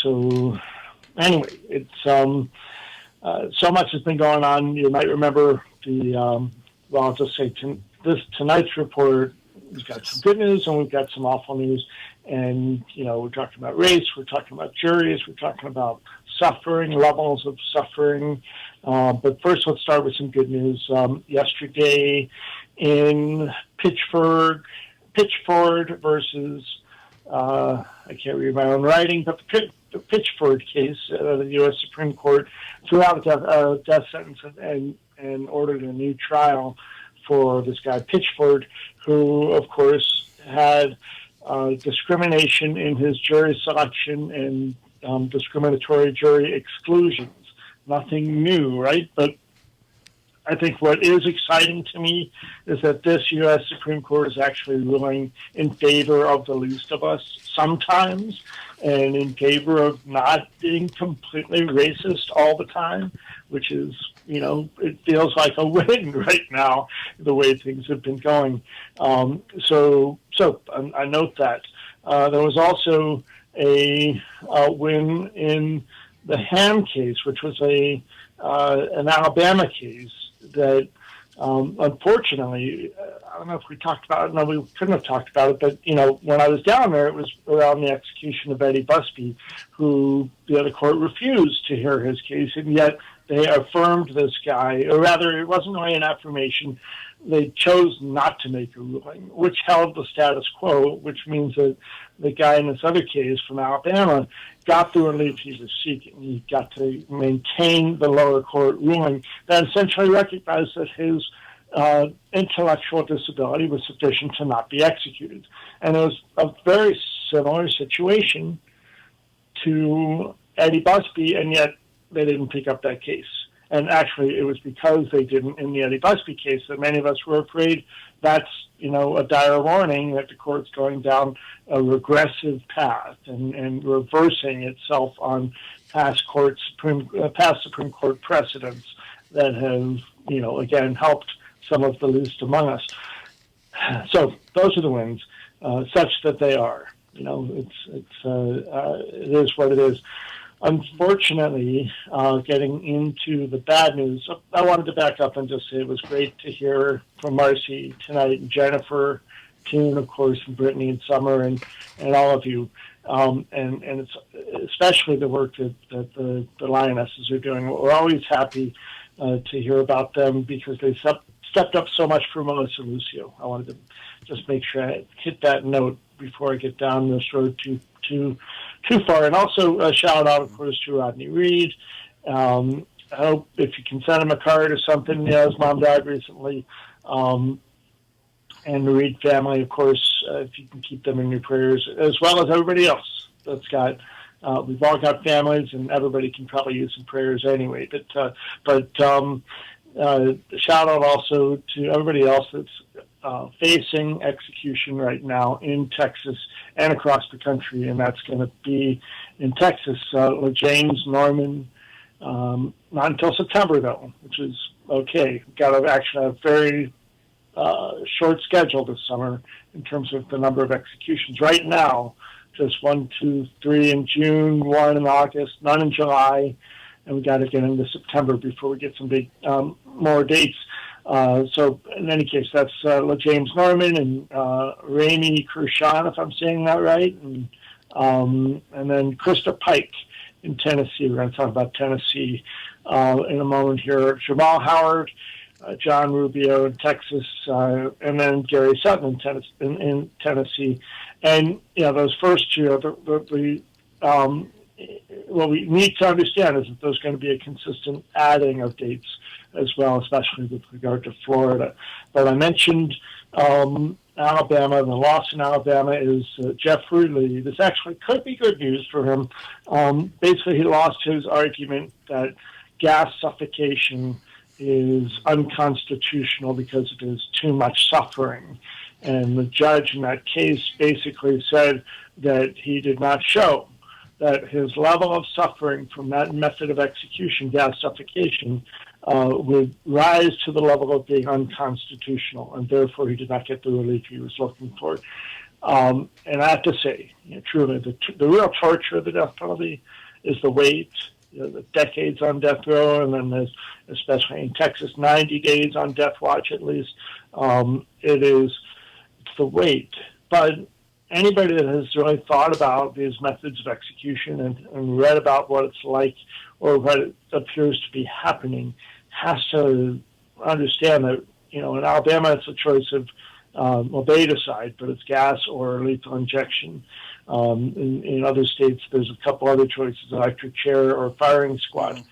So, anyway, it's so much has been going on. You might remember I'll just say tonight's report. We've got some good news and we've got some awful news. And, we're talking about race, we're talking about juries, we're talking about suffering, levels of suffering. But first, let's start with some good news. Yesterday in Pitchford versus, I can't read my own writing, but the Pitchford case, the U.S. Supreme Court threw out a death sentence and ordered a new trial for this guy Pitchford, who, of course, had discrimination in his jury selection and discriminatory jury exclusions. Nothing new, right? But I think what is exciting to me is that this U.S. Supreme Court is actually ruling in favor of the least of us sometimes, and in favor of not being completely racist all the time, which is, it feels like a win right now, the way things have been going. So I note that. There was also a win in the Ham case, which was an Alabama case that, unfortunately, I don't know if we talked about it. No, we couldn't have talked about it. But, when I was down there, it was around the execution of Eddie Busby, who the other court refused to hear his case. And yet they affirmed this guy, or rather, it wasn't really an affirmation. They chose not to make a ruling, which held the status quo, which means that the guy in this other case from Alabama got the relief he was seeking. He got to maintain the lower court ruling that essentially recognized that his intellectual disability was sufficient to not be executed. And it was a very similar situation to Eddie Busby, and yet they didn't pick up that case. And actually, it was because they didn't in the Eddie Busby case that many of us were afraid that's, a dire warning that the court's going down a regressive path and reversing itself on past Supreme Court precedents that have, again, helped some of the least among us. So those are the wins, such that they are. It is what it is. Unfortunately, getting into the bad news, I wanted to back up and just say it was great to hear from Marci tonight, and Jennifer, Toon, of course, and Brittany and Sommer, and all of you. And it's especially the work that the Lionesses are doing. We're always happy to hear about them because they stepped up so much for Melissa Lucio. I wanted to just make sure I hit that note before I get down this road too far. And also a shout out, of course, to Rodney Reed. I hope if you can send him a card or something. His mom died recently. And the Reed family, of course, if you can keep them in your prayers, as well as everybody else that's got We've all got families, and everybody can probably use some prayers anyway. But shout out also to everybody else that's facing execution right now in Texas and across the country, and that's going to be in Texas, James Norman, not until September, though, which is okay. We've got actually a very short schedule this summer in terms of the number of executions. Right now, just 1, 2, 3 in June, 1 in August, none in July, and we got to get into September before we get some big more dates. So in any case, that's James Norman and Rainey Kershaw, if I'm saying that right, and then Krista Pike in Tennessee. We're going to talk about Tennessee in a moment here. Jamal Howard, John Rubio in Texas, and then Gary Sutton in Tennessee. And those first two, what we need to understand is that there's going to be a consistent adding of dates as well, especially with regard to Florida. But I mentioned Alabama. The loss in Alabama is Jeffrey Lee. This actually could be good news for him. Basically, he lost his argument that gas suffocation is unconstitutional because it is too much suffering. And the judge in that case basically said that he did not show that his level of suffering from that method of execution, gas suffocation, would rise to the level of being unconstitutional, and therefore he did not get the relief he was looking for. And I have to say, truly, the real torture of the death penalty is the wait, the decades on death row, and then there's, especially in Texas, 90 days on death watch at least. It's the wait. But anybody that has really thought about these methods of execution and read about what it's like or what it appears to be happening has to understand that, in Alabama it's a choice of, they decide, but it's gas or lethal injection. In other states, there's a couple other choices, electric chair or firing squad.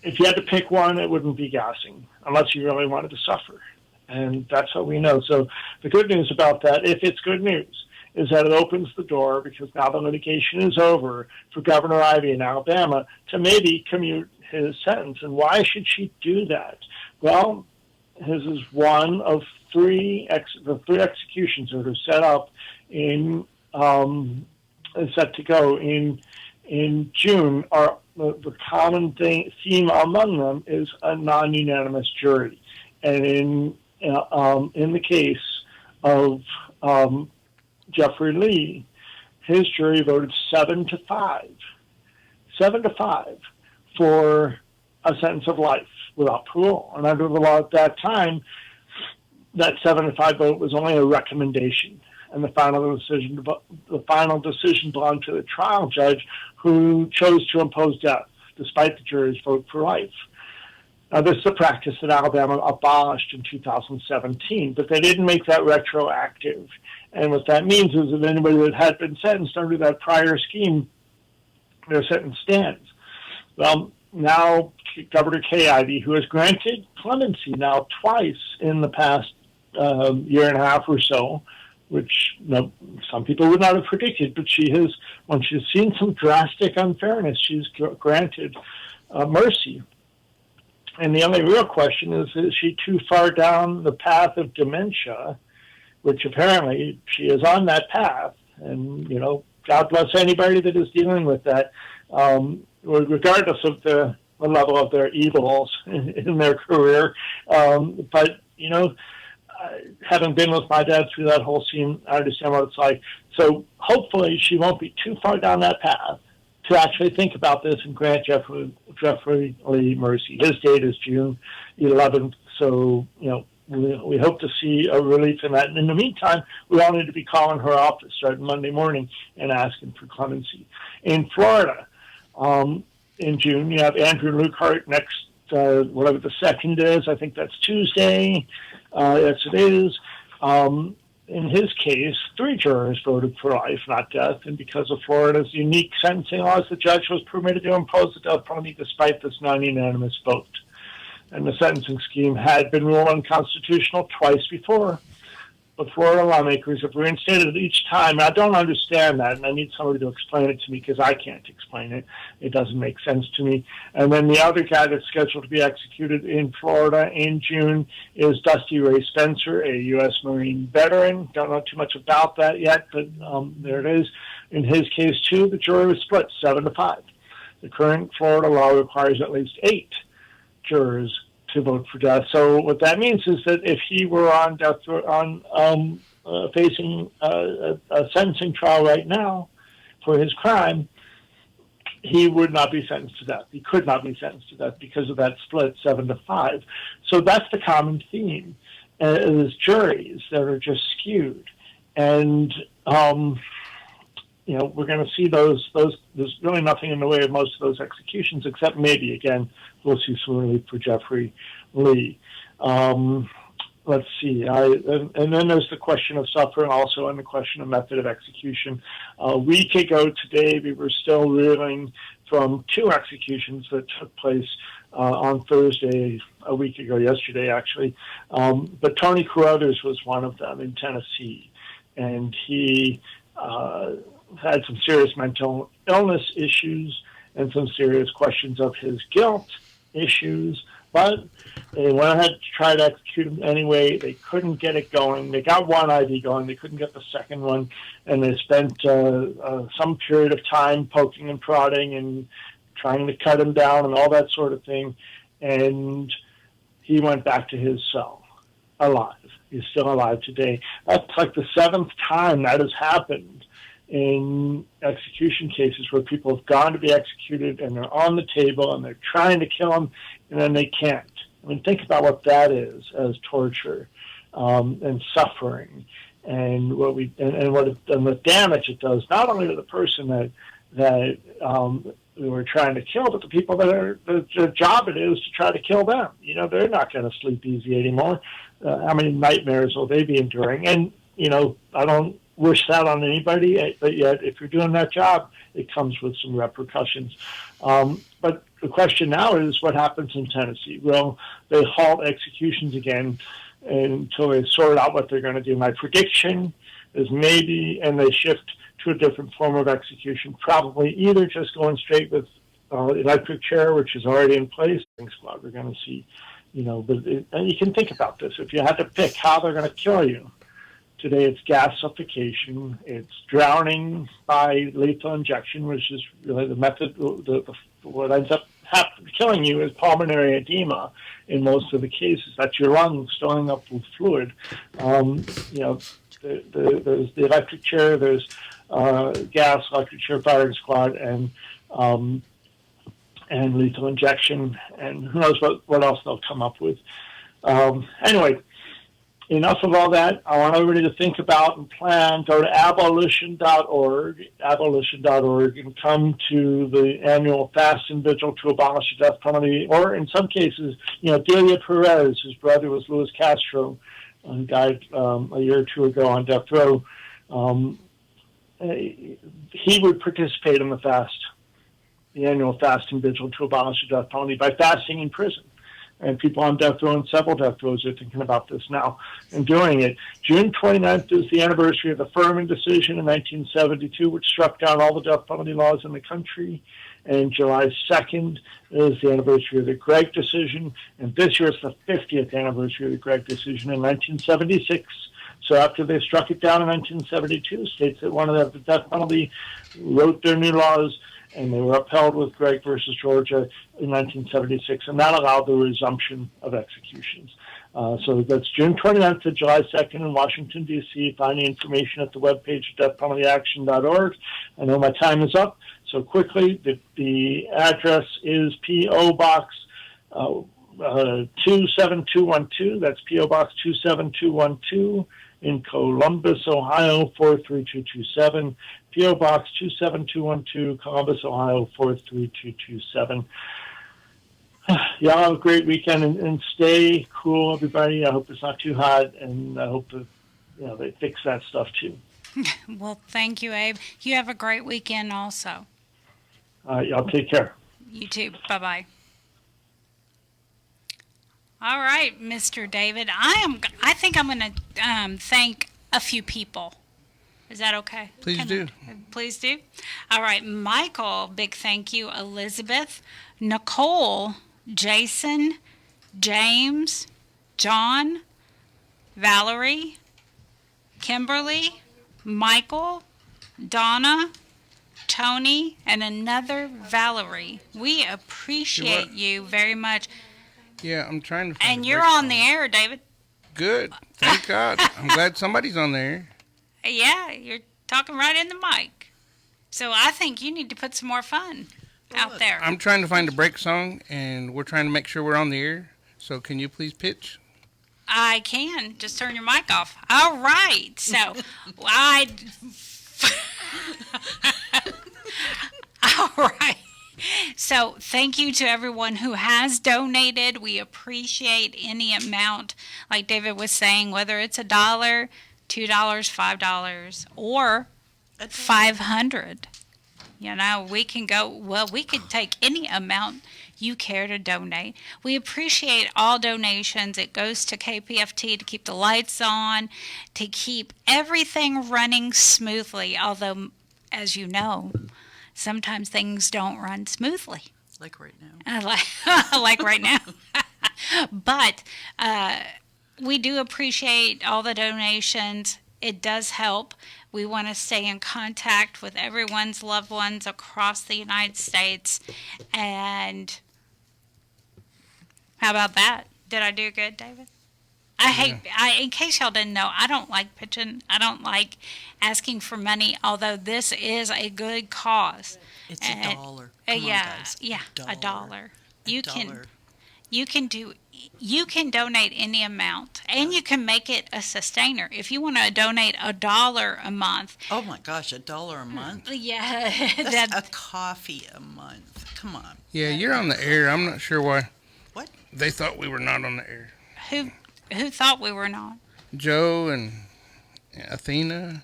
If you had to pick one, it wouldn't be gassing, unless you really wanted to suffer. And that's what we know. So the good news about that, if it's good news, is that it opens the door, because now the litigation is over, for Governor Ivey in Alabama to maybe commute his sentence. And why should she do that? Well, his is one of the three executions that are set up set to go in June. Are the common theme among them is a non-unanimous jury. And in the case of Jeffrey Lee, his jury voted 7-5 for a sentence of life without parole. And under the law at that time, that 7-5 vote was only a recommendation, and the final decision belonged to the trial judge, who chose to impose death despite the jury's vote for life. Now, this is a practice that Alabama abolished in 2017, but they didn't make that retroactive. And what that means is that anybody that had been sentenced under that prior scheme, their sentence stands. Well, now Governor Kay Ivey, who has granted clemency now twice in the past year and a half or so, which some people would not have predicted, but she has, when she's seen some drastic unfairness, she's granted mercy. And the only real question is she too far down the path of dementia, which apparently she is on that path. And, God bless anybody that is dealing with that, regardless of the level of their evils in their career. But, having been with my dad through that whole scene, I understand what it's like. So hopefully she won't be too far down that path to actually think about this and grant Jeffrey Lee mercy. His date is June 11th, so, we hope to see a relief in that. And in the meantime, we all need to be calling her office starting Monday morning and asking for clemency. In Florida, in June, you have Andrew Lukehart next, whatever the second is. I think that's Tuesday. Yes, it is. In his case, 3 jurors voted for life, not death, and because of Florida's unique sentencing laws, the judge was permitted to impose the death penalty despite this non-unanimous vote. And the sentencing scheme had been ruled unconstitutional twice before, the Florida lawmakers have reinstated each time. I don't understand that, and I need somebody to explain it to me because I can't explain it. It doesn't make sense to me. And then the other guy that's scheduled to be executed in Florida in June is Dusty Ray Spencer, a U.S. Marine veteran. Don't know too much about that yet, but there it is. In his case, too, the jury was split 7-5. The current Florida law requires at least 8 jurors to vote for death. So what that means is that if he were on death facing a sentencing trial right now for his crime, he would not be sentenced to death. He could not be sentenced to death because of that split 7-5. So that's the common theme: is juries that are just skewed, and we're going to see those. There's really nothing in the way of most of those executions, except maybe again we'll see some relief for Jeffrey Lee. Let's see. And then there's the question of suffering also, and the question of method of execution. A week ago today, we were still reeling from 2 executions that took place on Thursday, a week ago, yesterday actually. But Tony Carruthers was one of them in Tennessee, and he had some serious mental illness issues and some serious questions of his guilt issues, but they went ahead to try to execute him anyway. They couldn't get it going. They got one ID going. They couldn't get the second one, and they spent some period of time poking and prodding and trying to cut him down and all that sort of thing, and he went back to his cell alive. He's still alive today. That's like the 7th time that has happened in execution cases where people have gone to be executed and they're on the table and they're trying to kill them and then they can't. I mean, think about what that is as torture and suffering, and the damage it does not only to the person that we were trying to kill, but the people that are their job it is to try to kill them. They're not going to sleep easy anymore. How many nightmares will they be enduring? And I don't wish that on anybody, but yet if you're doing that job, it comes with some repercussions. But the question now is what happens in Tennessee? Will they halt executions again until they sort out what they're going to do? My prediction is maybe, and they shift to a different form of execution, probably either just going straight with electric chair, which is already in place. We're going to see, and you can think about this. If you had to pick how they're going to kill you, today it's gas suffocation, it's drowning by lethal injection, which is really the method. What ends up killing you is pulmonary edema in most of the cases. That's your lungs filling up with fluid. There's the electric chair, there's gas, electric chair firing squad, and lethal injection, and who knows what else they'll come up with. Anyway, enough of all that. I want everybody to think about and plan. Go to abolition.org, and come to the annual fast and vigil to abolish the death penalty. Or in some cases, Delia Perez, whose brother was Luis Castro, who died a year or 2 ago on death row. He would participate in the annual fast and vigil to abolish the death penalty by fasting in prison. And people on death row and several death rows are thinking about this now and doing it. June 29th is the anniversary of the Furman decision in 1972, which struck down all the death penalty laws in the country. And July 2nd is the anniversary of the Gregg decision. And this year is the 50th anniversary of the Gregg decision in 1976. So after they struck it down in 1972, states that wanted the death penalty wrote their new laws, and they were upheld with Gregg versus Georgia in 1976, and that allowed the resumption of executions. So that's June 29th to July 2nd in Washington, D.C. Find the information at the webpage deathpenaltyaction.org. I know my time is up, so quickly, the address is P.O. Box 27212. That's P.O. Box 27212 in Columbus, Ohio, 43227. P.O. Box 27212, Columbus, Ohio, 43227. Y'all have a great weekend and stay cool, everybody. I hope it's not too hot, and I hope that they fix that stuff too. Well, thank you, Abe. You have a great weekend also. All right, y'all take care. You too. Bye-bye. All right, Mr. David. I think I'm going to thank a few people. Is that okay? Please do. Please do. All right, Michael, big thank you. Elizabeth, Nicole, Jason, James, John, Valerie, Kimberly, Michael, Donna, Tony, and another Valerie. We appreciate you very much. Yeah, I'm trying to find And you're on the air, David. Good. Thank God. I'm glad somebody's on there. Yeah, you're talking right in the mic. So I think you need to put some more fun out there. I'm trying to find a break song, and we're trying to make sure we're on the air. So can you please pitch? I can. Just turn your mic off. All right. So all right. So thank you to everyone who has donated. We appreciate any amount, like David was saying, whether it's $1, $2, $5, or $500. You know, we can go, well, we could take any amount you care to donate. We appreciate all donations. It goes to KPFT to keep the lights on, to keep everything running smoothly, although, as you know, sometimes things don't run smoothly. Like right now. Like right now. But we do appreciate all the donations. It does help. We want to stay in contact with everyone's loved ones across the United States. And how about that? Did I do good, David? In case y'all didn't know, I don't like pitching. I don't like asking for money, although this is a good cause. It's $1. Come on, guys. $1. You can donate any amount, and you can make it a sustainer. If you want to donate $1 a month. Oh my gosh, $1 a month? Yeah. That's a coffee a month. Come on. Yeah, you're on the air. I'm not sure why. What? They thought we were not on the air. Who thought we were not? Joe and Athena.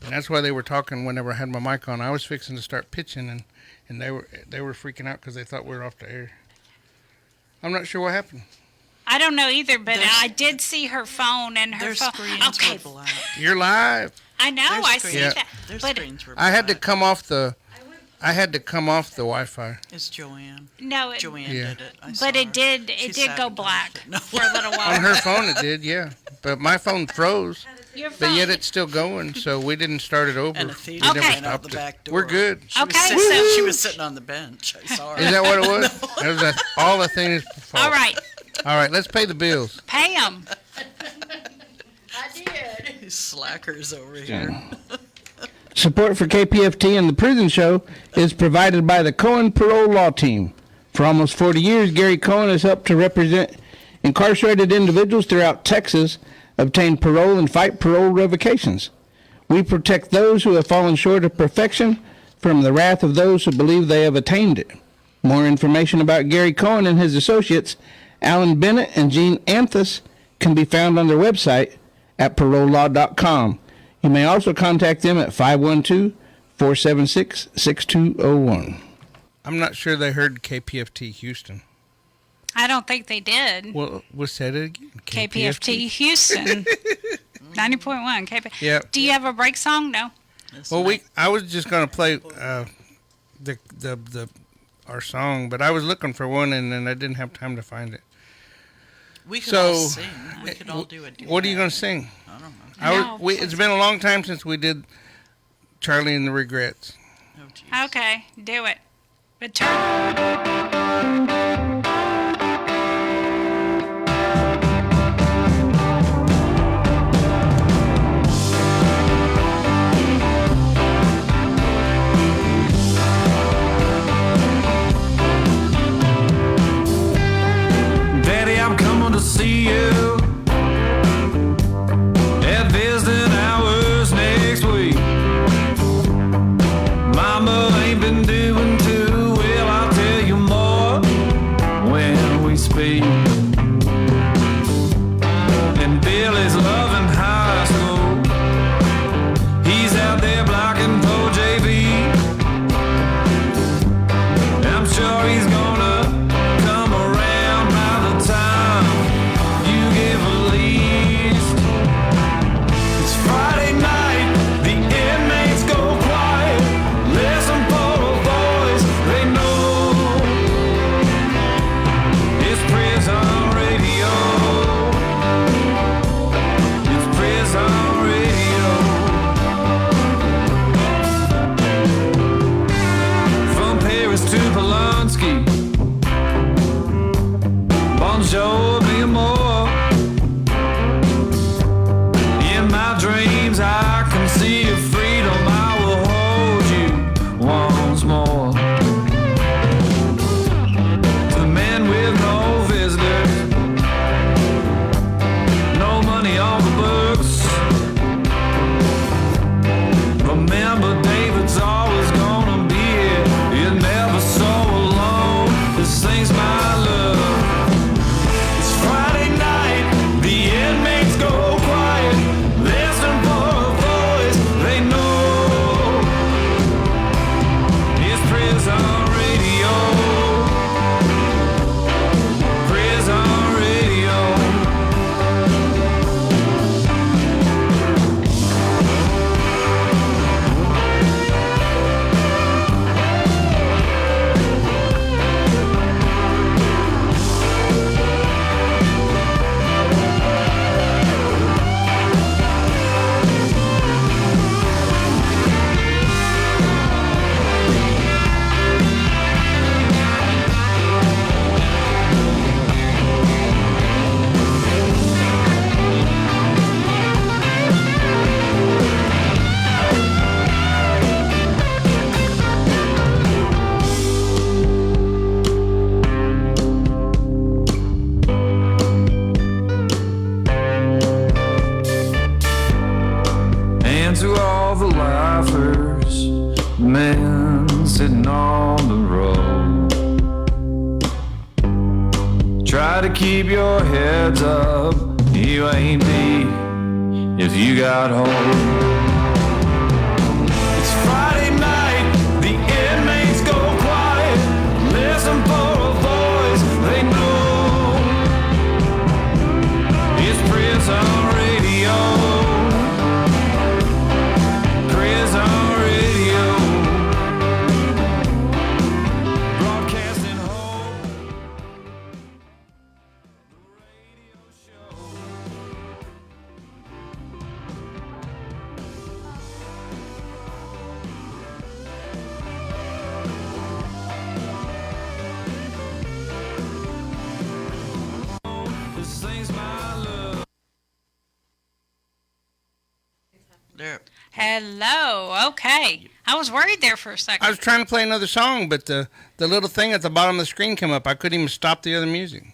And that's why they were talking whenever I had my mic on. I was fixing to start pitching, and they were freaking out because they thought we were off the air. I'm not sure what happened. I don't know either, but I did see her phone and her phone. Screens were black. You're live. I know. I see that. Their But screens were black. I had to come off the Wi-Fi. It's Joanne. No, Joanne did it. But it did go black for a little while. On her phone it did, yeah. But my phone froze. Your But phone. yet it's still going, so we didn't start it over. And We Athena never ran out stopped the it. back door. We're good. She was sitting on the bench. I saw her. Is that what it was? That was all Athena's fault. All right. All right, let's pay the bills. Pay them. I did. These slackers over here. Support for KPFT and the Prison Show is provided by the Cohen Parole Law Team. For almost 40 years, Gary Cohen has helped to represent incarcerated individuals throughout Texas obtain parole and fight parole revocations. We protect those who have fallen short of perfection from the wrath of those who believe they have attained it. More information about Gary Cohen and his associates, Alan Bennett and Gene Anthus, can be found on their website at parolelaw.com. You may also contact them at 512-476-6201. I'm not sure they heard KPFT Houston. I don't think they did. Well, we'll say it again. KPFT Houston. 90.1 KPFT. Yeah. Do you have a break song? No. Well, I was just gonna play our song, but I was looking for one, and then I didn't have time to find it. We could all sing. We could all do a duet. What are you gonna sing? I don't know. It's been a long time since we did Charlie and the Regrets. Okay, do it. But turn. Daddy, I'm coming to see you at visiting hours next week. Mama ain't been doing too well, I'll tell you more when we speak. And Billy's loving high school. He's out there blocking for JV. I'm sure he's gonna come around by the time you on the road. Try to keep your heads up, you ain't deep if you got hope. It's Friday night, the inmates go quiet. Listen for a voice they know. It's prison radio. Prison radio. Broadcasting hope. The radio show. This thing's my love. There. Hello. Okay. I was worried there for a second. I was trying to play another song, but the little thing at the bottom of the screen came up. I couldn't even stop the other music.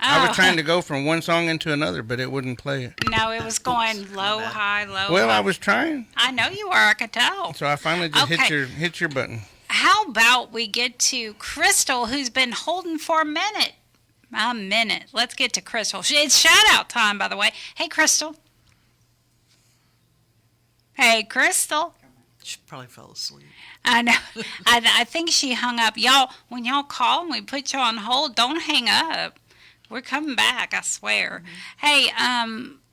I was trying to go from one song into another, but it wouldn't play it. No, it was going low, high, low. Well, high. I was trying. I know you were. I could tell. So I finally just Okay. hit your button. How about we get to Crystal, who's been holding for a minute? A minute. Let's get to Crystal. It's shout out time, by the way. Hey, Crystal. Hey, Crystal. She probably fell asleep. I know. I think she hung up. Y'all, when y'all call and we put you on hold, don't hang up. We're coming back, I swear. Hey,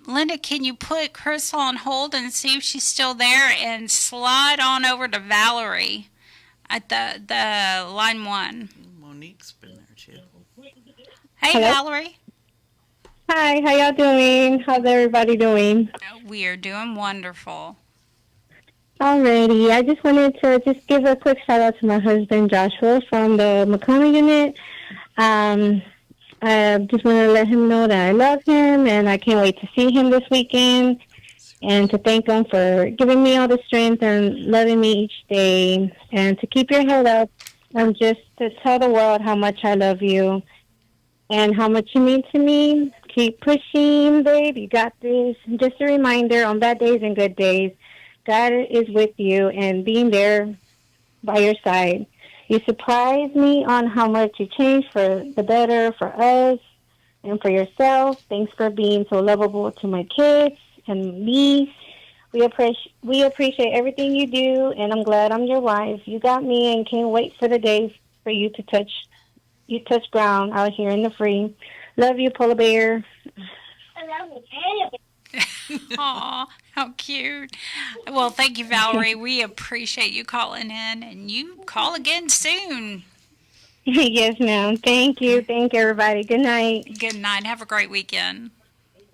Linda, can you put Crystal on hold and see if she's still there and slide on over to Valerie at the line 1. Monique's been there too. Hey, Hello? Valerie. Hi, how y'all doing? How's everybody doing? We are doing wonderful. Alrighty, I just wanted to just give a quick shout out to my husband Joshua from the Macomb unit. I just want to let him know that I love him and I can't wait to see him this weekend and to thank him for giving me all the strength and loving me each day and to keep your head up and just to tell the world how much I love you and how much you mean to me. Keep pushing, babe. You got this. Just a reminder, on bad days and good days, God is with you and being there by your side. You surprised me on how much you changed for the better for us and for yourself. Thanks for being so lovable to my kids and me. We appreciate everything you do, and I'm glad I'm your wife. You got me and can't wait for the day for you to touch ground out here in the free. Love you, Polar Bear. Aw, how cute. Well, thank you, Valerie. We appreciate you calling in, and you call again soon. Yes, ma'am. Thank you. Thank everybody. Good night. Good night. Have a great weekend.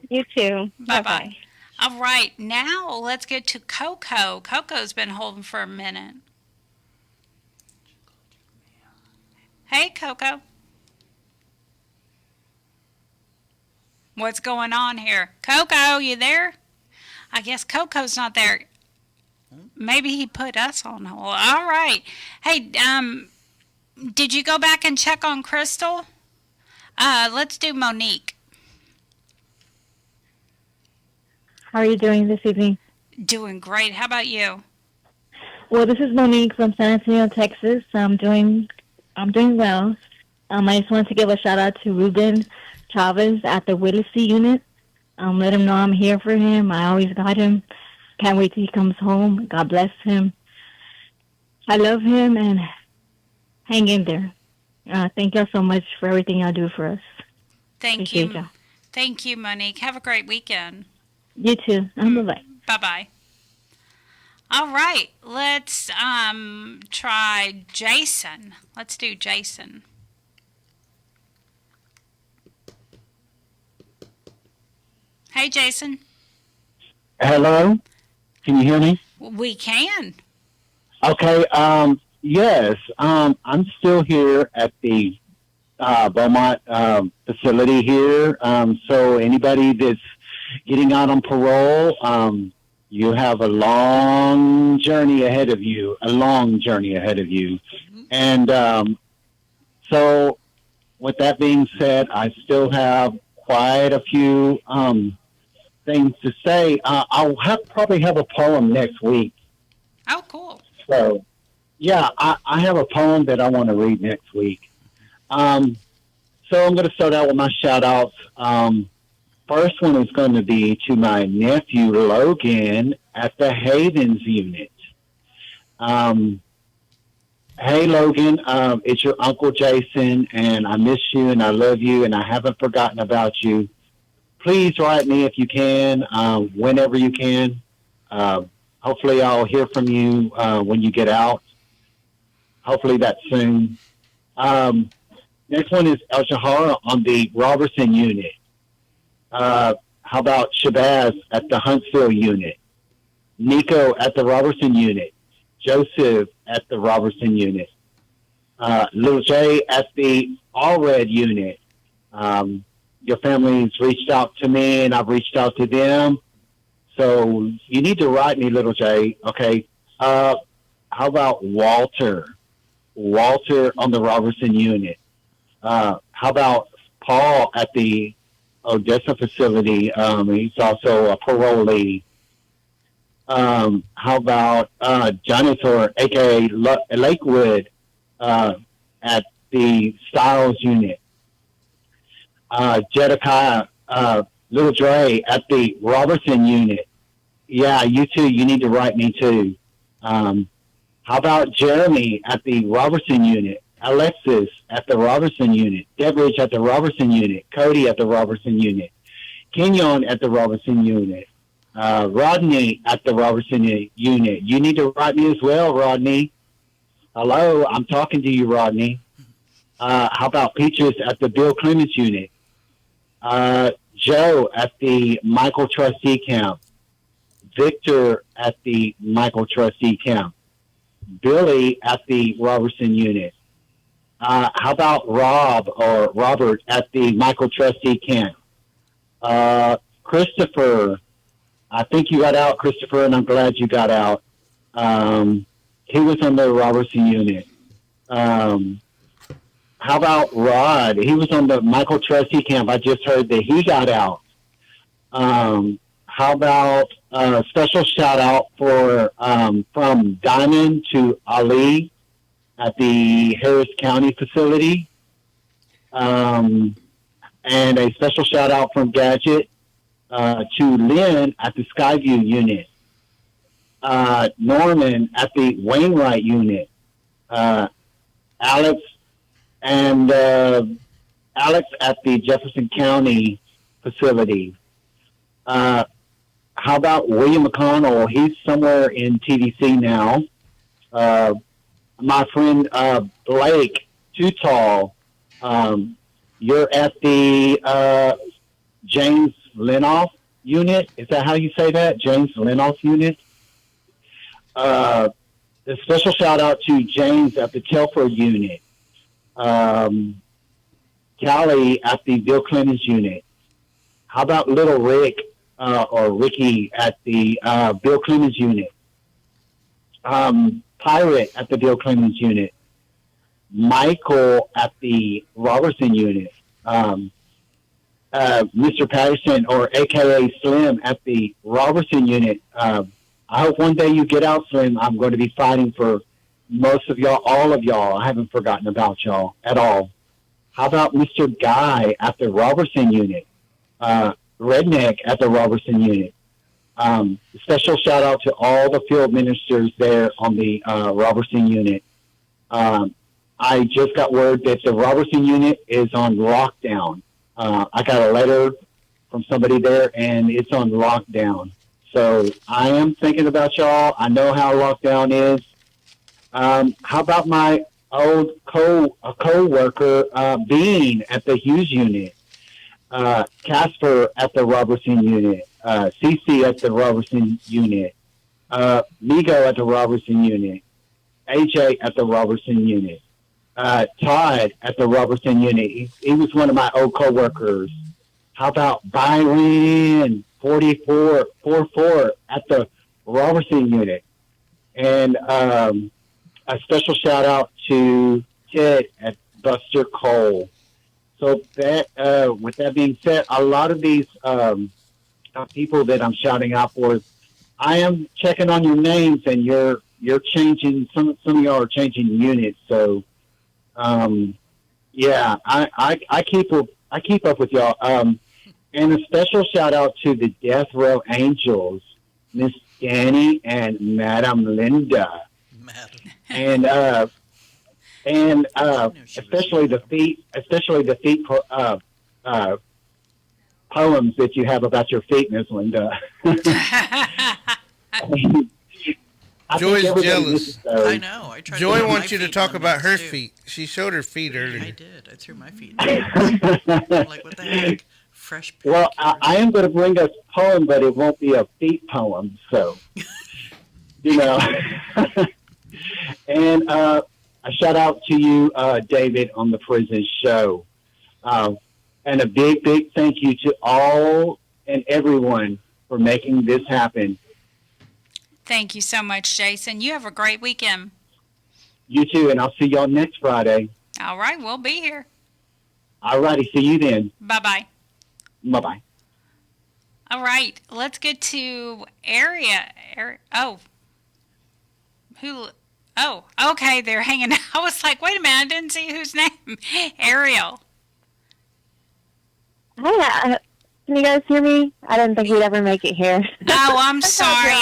You too. Bye-bye. All right, now let's get to Coco. Coco's been holding for a minute. Hey, Coco. What's going on here? Coco, you there? I guess Coco's not there. Maybe he put us on hold. All right. Hey, did you go back and check on Crystal? Let's do Monique. How are you doing this evening? Doing great. How about you? Well, this is Monique from San Antonio, Texas. I'm doing well. I just wanted to give a shout out to Ruben Chavez at the Whittlesey unit. Let him know I'm here for him. I always got him. Can't wait till he comes home. God bless him. I love him and hang in there. Thank y'all so much for everything y'all do for us. Thank Appreciate you. y'all. Thank you, Monique. Have a great weekend. You too. Bye-bye. Bye-bye. All right, let's try Jason. Let's do Jason. Hey, Jason. Hello? Can you hear me? We can. Okay, yes, I'm still here at the Beaumont facility here. So anybody that's getting out on parole, you have a long journey ahead of you, And so with that being said, I still have quite a few things to say. I'll probably have a poem next week. Oh, cool. So Yeah, I have a poem that I want to read next week. So I'm going to start out with my shout outs. First one is going to be to my nephew Logan at the Havens unit. Hey Logan, it's your Uncle Jason, and I miss you and I love you and I haven't forgotten about you. Please write me if you can, whenever you can. Hopefully I'll hear from you when you get out. Hopefully that's soon. Next one is El Shahara on the Robertson unit. How about Shabazz at the Huntsville unit? Nico at the Robertson unit. Joseph at the Robertson unit. Little J at the All Red unit. Your family's reached out to me and I've reached out to them. So you need to write me, Little J. Okay. How about Walter? Walter on the Robertson unit. How about Paul at the Odessa facility? He's also a parolee. How about Jonathan, a.k.a. Lakewood, at the Styles unit? Jedediah, Little Dre at the Robertson unit. Yeah, you too. You need to write me too. How about Jeremy at the Robertson unit? Alexis at the Robertson unit. Debridge at the Robertson unit. Cody at the Robertson unit. Kenyon at the Robertson unit. Rodney at the Robertson unit. You need to write me as well, Rodney. Hello, I'm talking to you, Rodney. How about Peaches at the Bill Clements unit? Joe at the Michael Trustee camp. Victor at the Michael Trustee camp. Billy at the Robertson unit. How about Rob or Robert at the Michael Trustee camp? Christopher, I think you got out, Christopher, and I'm glad you got out. He was on the Robertson unit. How about Rod? He was on the Michael Trustee camp. I just heard that he got out. How about a special shout out for from Diamond to Ali at the Harris County facility? And a special shout out from Gadget to Lynn at the Skyview unit. Norman at the Wainwright unit. Alex and Alex at the Jefferson County facility. How about William McConnell? He's somewhere in TDC now. My friend Blake Too Tall, you're at the James Lenoff unit. Is that how you say that? James Lenoff unit? A special shout out to James at the Telford unit. Callie at the Bill Clemens unit. How about Little Rick or Ricky at the Bill Clemens unit? Pirate at the Bill Clemens unit. Michael at the Robertson unit. Mr. Patterson or AKA Slim at the Robertson unit. I hope one day you get out, Slim. I'm going to be fighting for most of y'all, all of y'all. I haven't forgotten about y'all at all. How about Mr. Guy at the Robertson unit? Redneck at the Robertson unit. Special shout out to all the field ministers there on the Robertson unit. I just got word that the Robertson unit is on lockdown. I got a letter from somebody there, and it's on lockdown. So I am thinking about y'all. I know how lockdown is. How about my old co-worker, Bean at the Hughes unit? Casper at the Robertson unit, CC at the Robertson unit, Migo at the Robertson unit, AJ at the Robertson unit, Todd at the Robertson unit. He was one of my old coworkers. How about Byron 44 at the Robertson unit? And a special shout out to Ted at Buster Cole. So that, with that being said, a lot of these people that I'm shouting out for, I am checking on your names and your you're changing, some of y'all are changing units. So, yeah, I keep up with y'all. And a special shout out to the Death Row Angels, Miss Dani and Madam Linda. And especially the feet poems that you have about your feet, Miss Linda. Joy's jealous. I know. I tried Joy to wants you to talk about her feet. She showed her feet earlier. I did. I threw my feet. I'm like, what the heck? Fresh. Well, I am going to bring a poem, but it won't be a feet poem. So, you know. And a shout out to you, David, on the prison show. And a big, big thank you to all and everyone for making this happen. Thank you so much, Jason. You have a great weekend. You too, and I'll see y'all next Friday. All right, we'll be here. All righty, see you then. Bye-bye. Bye-bye. All right, let's get to okay, they're hanging out. I was like, wait a minute, I didn't see whose name. Ariel. Hi, can you guys hear me? I didn't think we'd ever make it here. Oh, I'm sorry.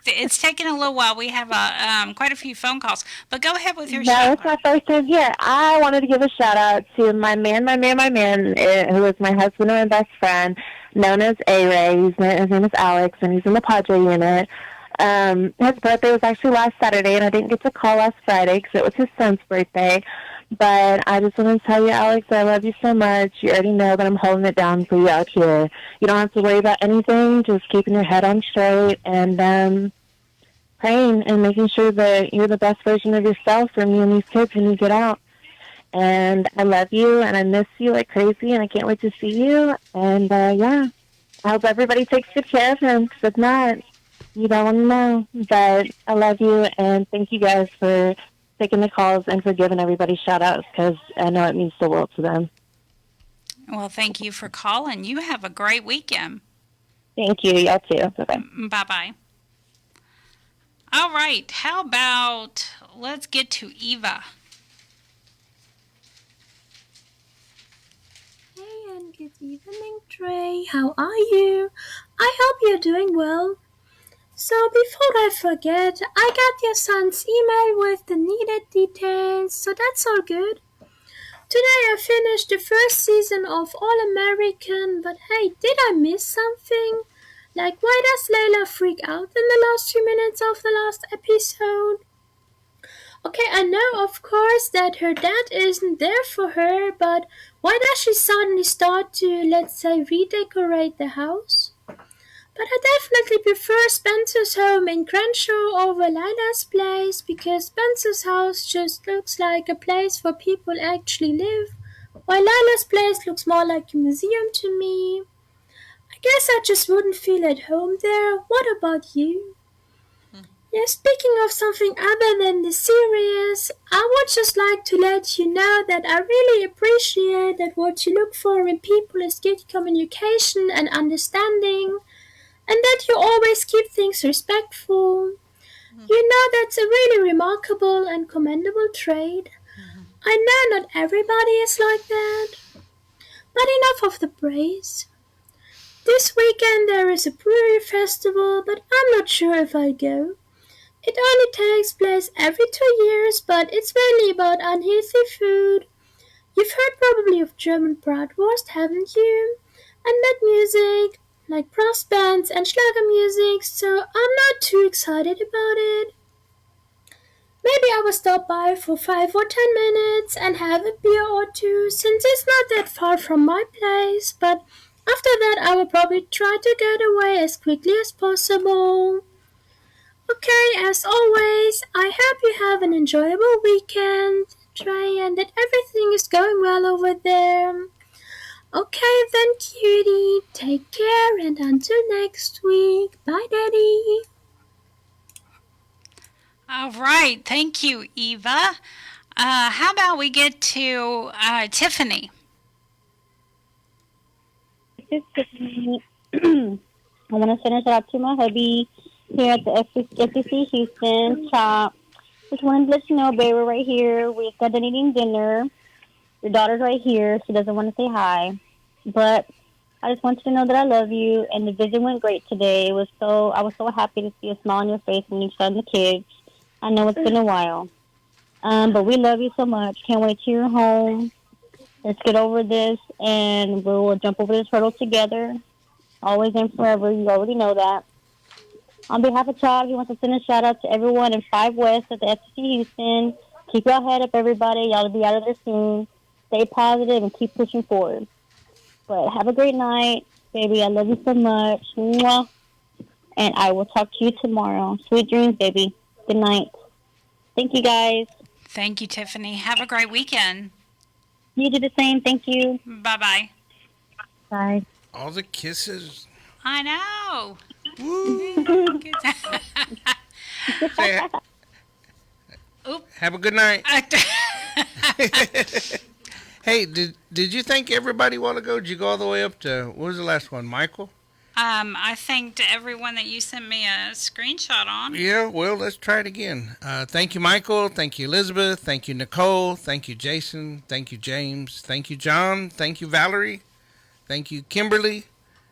It's taken a little while. We have quite a few phone calls, but go ahead with your show. No, it's my first time here. I wanted to give a shout out to my man, who is my husband and my best friend, known as A-Ray. His name is Alex, and he's in the Padre unit. His birthday was actually last Saturday, and I didn't get to call last Friday because it was his son's birthday. But I just want to tell you, Alex, I love you so much. You already know that I'm holding it down for you out here. You don't have to worry about anything, just keeping your head on straight and praying and making sure that you're the best version of yourself for me and these kids when you get out. And I love you, and I miss you like crazy, and I can't wait to see you. And, yeah, I hope everybody takes good care of him, because if not, you don't want to know. But I love you, and thank you guys for taking the calls and for giving everybody shout-outs, because I know it means the world to them. Well, thank you for calling. You have a great weekend. Thank you. Y'all too. Bye-bye. Bye-bye. All right. How about let's get to Eva. Hey, and good evening, Trey. How are you? I hope you're doing well. So before I forget, I got your son's email with the needed details, so that's all good. Today I finished the first season of All American, but hey, did I miss something? Like, why does Layla freak out in the last few minutes of the last episode? Okay, I know, of course, that her dad isn't there for her, but why does she suddenly start to, let's say, redecorate the house? But I definitely prefer Spencer's home in Crenshaw over Lila's place, because Spencer's house just looks like a place where people actually live, while Lila's place looks more like a museum to me. I guess I just wouldn't feel at home there. What about you? Yeah, speaking of something other than the series, I would just like to let you know that I really appreciate that what you look for in people is good communication and understanding, and that you always keep things respectful. You know, that's a really remarkable and commendable trait. I know not everybody is like that. But enough of the praise. This weekend there is a brewery festival, but I'm not sure if I'll go. It only takes place every 2 years, but it's mainly about unhealthy food. You've heard probably of German bratwurst, haven't you? And that music, like brass bands and Schlager music, so I'm not too excited about it. Maybe I will stop by for 5 or 10 minutes and have a beer or two, since it's not that far from my place, but after that I will probably try to get away as quickly as possible. Okay, as always, I hope you have an enjoyable weekend, Trey, and that everything is going well over there. Okay then, cutie, take care, and until next week, bye, Daddy. All right. Thank you, Eva. How about we get to Tiffany? I want to send it out to my hubby here at the FCC Houston shop. Just wanted to let you know, baby, we're right here. We've got done eating dinner. Your daughter's right here. She doesn't want to say hi. But I just want you to know that I love you, and the visit went great today. I was so happy to see a smile on your face when you saw the kids. I know it's been a while. But we love you so much. Can't wait till you're home. Let's get over this, and we'll jump over this hurdle together. Always and forever. You already know that. On behalf of Chad, he wants to send a shout-out to everyone in 5 West at the FCC Houston. Keep your head up, everybody. Y'all will be out of there soon. Stay positive and keep pushing forward. But have a great night, baby. I love you so much. Mwah. And I will talk to you tomorrow. Sweet dreams, baby. Good night. Thank you, guys. Thank you, Tiffany. Have a great weekend. You do the same. Thank you. Bye-bye. Bye. All the kisses. I know. Say, have a good night. Hey, did you think everybody a while ago? Did you go all the way up to, what was the last one, Michael? I thanked everyone that you sent me a screenshot on. Yeah, well, let's try it again. Thank you, Michael. Thank you, Elizabeth. Thank you, Nicole. Thank you, Jason. Thank you, James. Thank you, John. Thank you, Valerie. Thank you, Kimberly.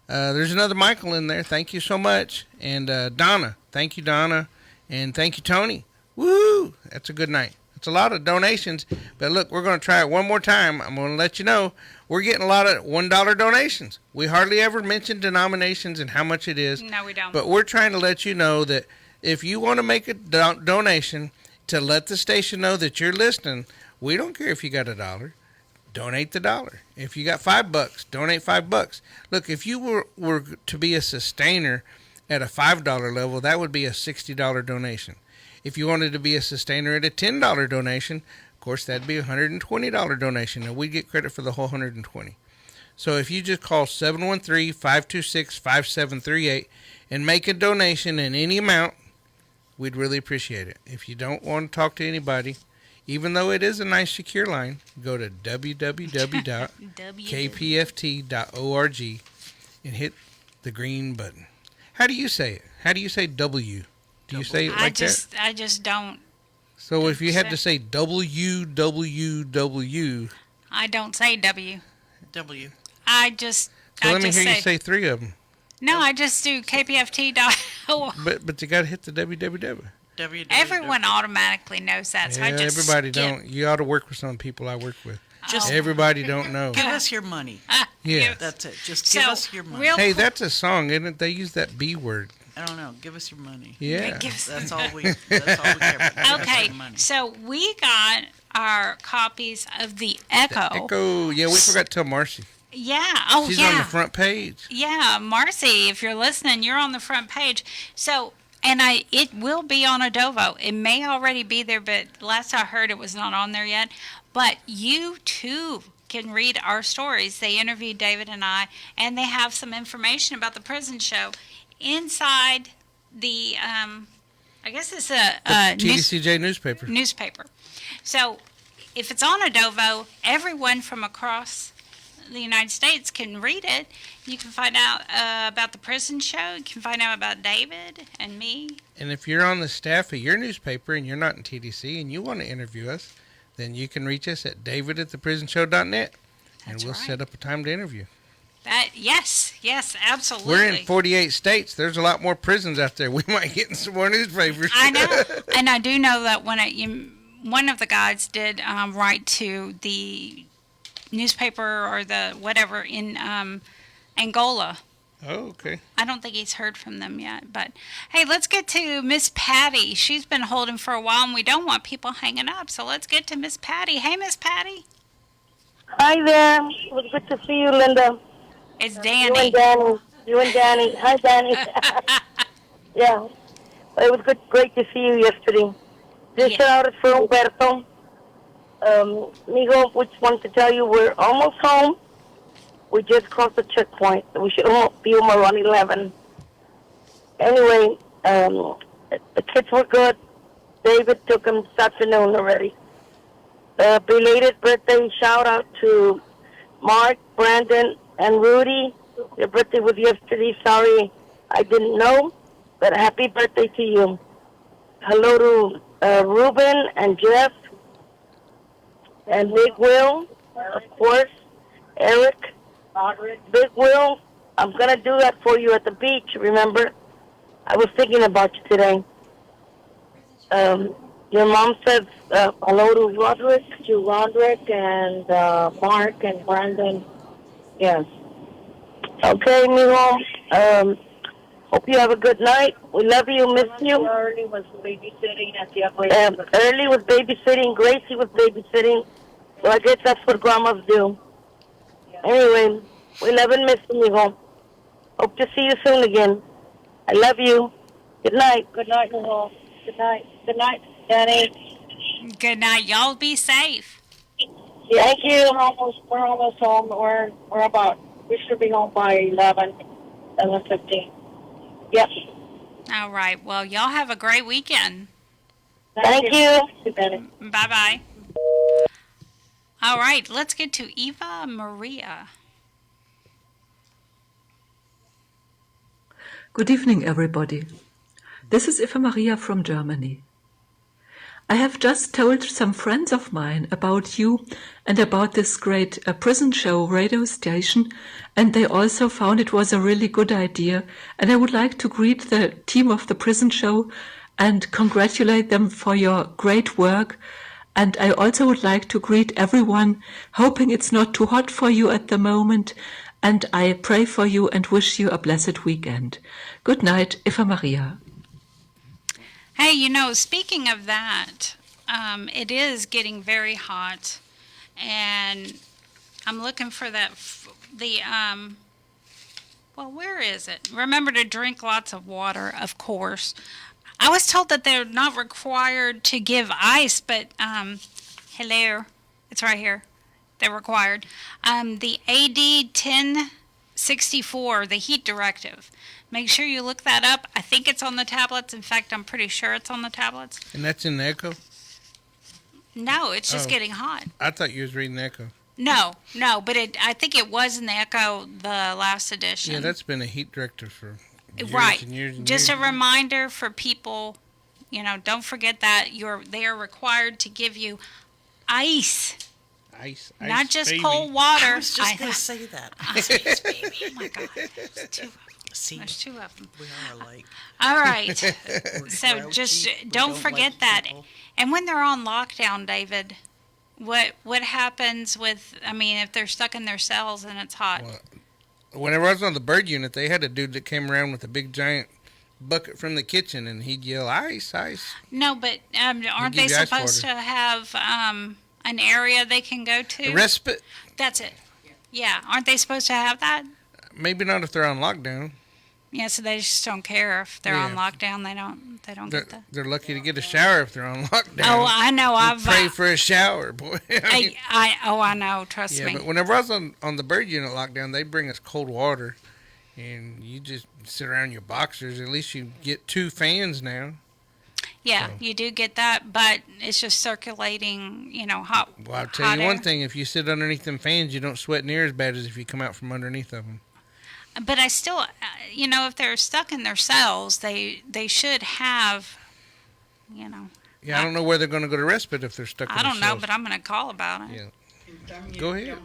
There's another Michael in there. Thank you so much. And Donna. Thank you, Donna. And thank you, Tony. Woo! That's a good night. It's a lot of donations. But look, we're going to try it one more time. I'm going to let you know we're getting a lot of $1 donations. We hardly ever mention denominations and how much it is. No, we don't. But we're trying to let you know that if you want to make a donation to let the station know that you're listening, we don't care if you got $1. Donate the $1. If you got $5, donate $5. Look, if you were to be a sustainer at a $5 level, that would be a $60 donation. If you wanted to be a sustainer at a $10 donation, of course, that'd be a $120 donation, and we'd get credit for the whole $120. So if you just call 713-526-5738 and make a donation in any amount, we'd really appreciate it. If you don't want to talk to anybody, even though it is a nice secure line, go to www.kpft.org and hit the green button. How do you say it? How do you say W? Do you say it like that? I just don't. So if you had to say WWW. I don't say W. W. So let me hear you say 3 of them. No, I just do KPFT.org. But you got to hit the www. Everyone automatically knows that. So Yeah, I just everybody don't. You ought to work with some people I work with. Just everybody don't know. Give us your money. Yeah. That's it. Just give us your money. Hey, that's a song, isn't it? They use that B word. I don't know. Give us your money. Yeah. That's all we care about. Okay, so we got our copies of the Echo. Echo. Yeah, we forgot to tell Marci. Yeah. Oh, She's yeah. on the front page. Yeah, Marci, if you're listening, you're on the front page. So, and it will be on Adovo. It may already be there, but last I heard it was not on there yet. But you too can read our stories. They interviewed David and I, and they have some information about the prison show inside the, I guess it's a TDCJ newspaper. Newspaper. So if it's on Adovo, everyone from across the United States can read it. You can find out about the prison show. You can find out about David and me. And if you're on the staff of your newspaper and you're not in TDC and you want to interview us, then you can reach us at david@theprisonshow.net, and we'll set up a time to interview. Yes, absolutely. We're in 48 states. There's a lot more prisons out there. We might get in some more newspapers. I know. And I do know that one of the guys did write to the newspaper or the whatever in Angola. Oh, okay. I don't think he's heard from them yet. But, hey, let's get to Miss Patty. She's been holding for a while, and we don't want people hanging up. So let's get to Miss Patty. Hey, Miss Patty. Hi there. It was good to see you, Linda. It's Danny. You and Dani. Hi, Dani. Yeah. It was great to see you yesterday. This shout out is for Roberto. Migo, we just wanted to tell you we're almost home. We just crossed the checkpoint. We should be home around 11. Anyway, the kids were good. David took them this afternoon already. Belated birthday shout out to Mark, Brandon, and Rudy. Their birthday was yesterday. Sorry, I didn't know. but happy birthday to you. Hello to Ruben and Jeff and Big Will, of course, Eric, Big Will. I'm going to do that for you at the beach, remember? I was thinking about you today. Your mom says hello to Roderick and Mark and Brandon. Yes. Okay, mijo. Hope you have a good night. We love you, miss you. Early was babysitting at the Early was babysitting. Gracie was babysitting. So I guess that's what grandmas do. Anyway, we love and miss you, mijo. Hope to see you soon again. I love you. Good night. Good night, mijo. Good night. Good night, Dani. Good night. Y'all be safe. Thank you. We're almost home. We should be home by 11:15. Yep. All right. Well, y'all have a great weekend. Thank you. Bye-bye. All right. Let's get to Eva Maria. Good evening, everybody. This is Eva Maria from Germany. I have just told some friends of mine about you and about this great prison show radio station, and they also found it was a really good idea. And I would like to greet the team of the prison show and congratulate them for your great work. And I also would like to greet everyone, hoping it's not too hot for you at the moment. And I pray for you and wish you a blessed weekend. Good night, Eva Maria. Hey, speaking of that, it is getting very hot, and I'm looking for where is it? Remember to drink lots of water, of course. I was told that they're not required to give ice, but, hello, it's right here. They're required. The AD 1064, the heat directive. Make sure you look that up. I think it's on the tablets. In fact, I'm pretty sure it's on the tablets. And that's in the Echo? No, it's just getting hot. I thought you was reading the Echo. No, but I think it was in the Echo, the last edition. Yeah, that's been a heat directive for years and years and Just years. a reminder for people, don't forget that they are required to give you ice. Ice, not just baby. cold water. I was just going to say that. Ice, baby. Oh, my God. There's two of them. See, there's two of them. We are alike. All right. So just don't forget that. And when they're on lockdown, David, what happens with, if they're stuck in their cells and it's hot? Well, whenever I was on the bird unit, they had a dude that came around with a big giant bucket from the kitchen, and he'd yell, ice, ice. No, but aren't they supposed to have an area they can go to? A respite? That's it. Yeah. Aren't they supposed to have that? Maybe not if they're on lockdown. Yeah, so they just don't care if they're on lockdown. They don't get that. They're lucky to get a shower if they're on lockdown. Oh, I know. I've pray for a shower, boy. I know. Trust me. Yeah, but whenever I was on the bird unit lockdown, they bring us cold water, and you just sit around in your boxers. At least you get 2 fans now. Yeah, you do get that, but it's just circulating, hot. Well, I'll tell you one thing: if you sit underneath them fans, you don't sweat near as bad as if you come out from underneath of them. But I still, if they're stuck in their cells, they should have, Yeah, I don't know where they're going to go to respite if they're stuck in their cells. I don't know, but I'm going to call about it. Yeah. Go ahead.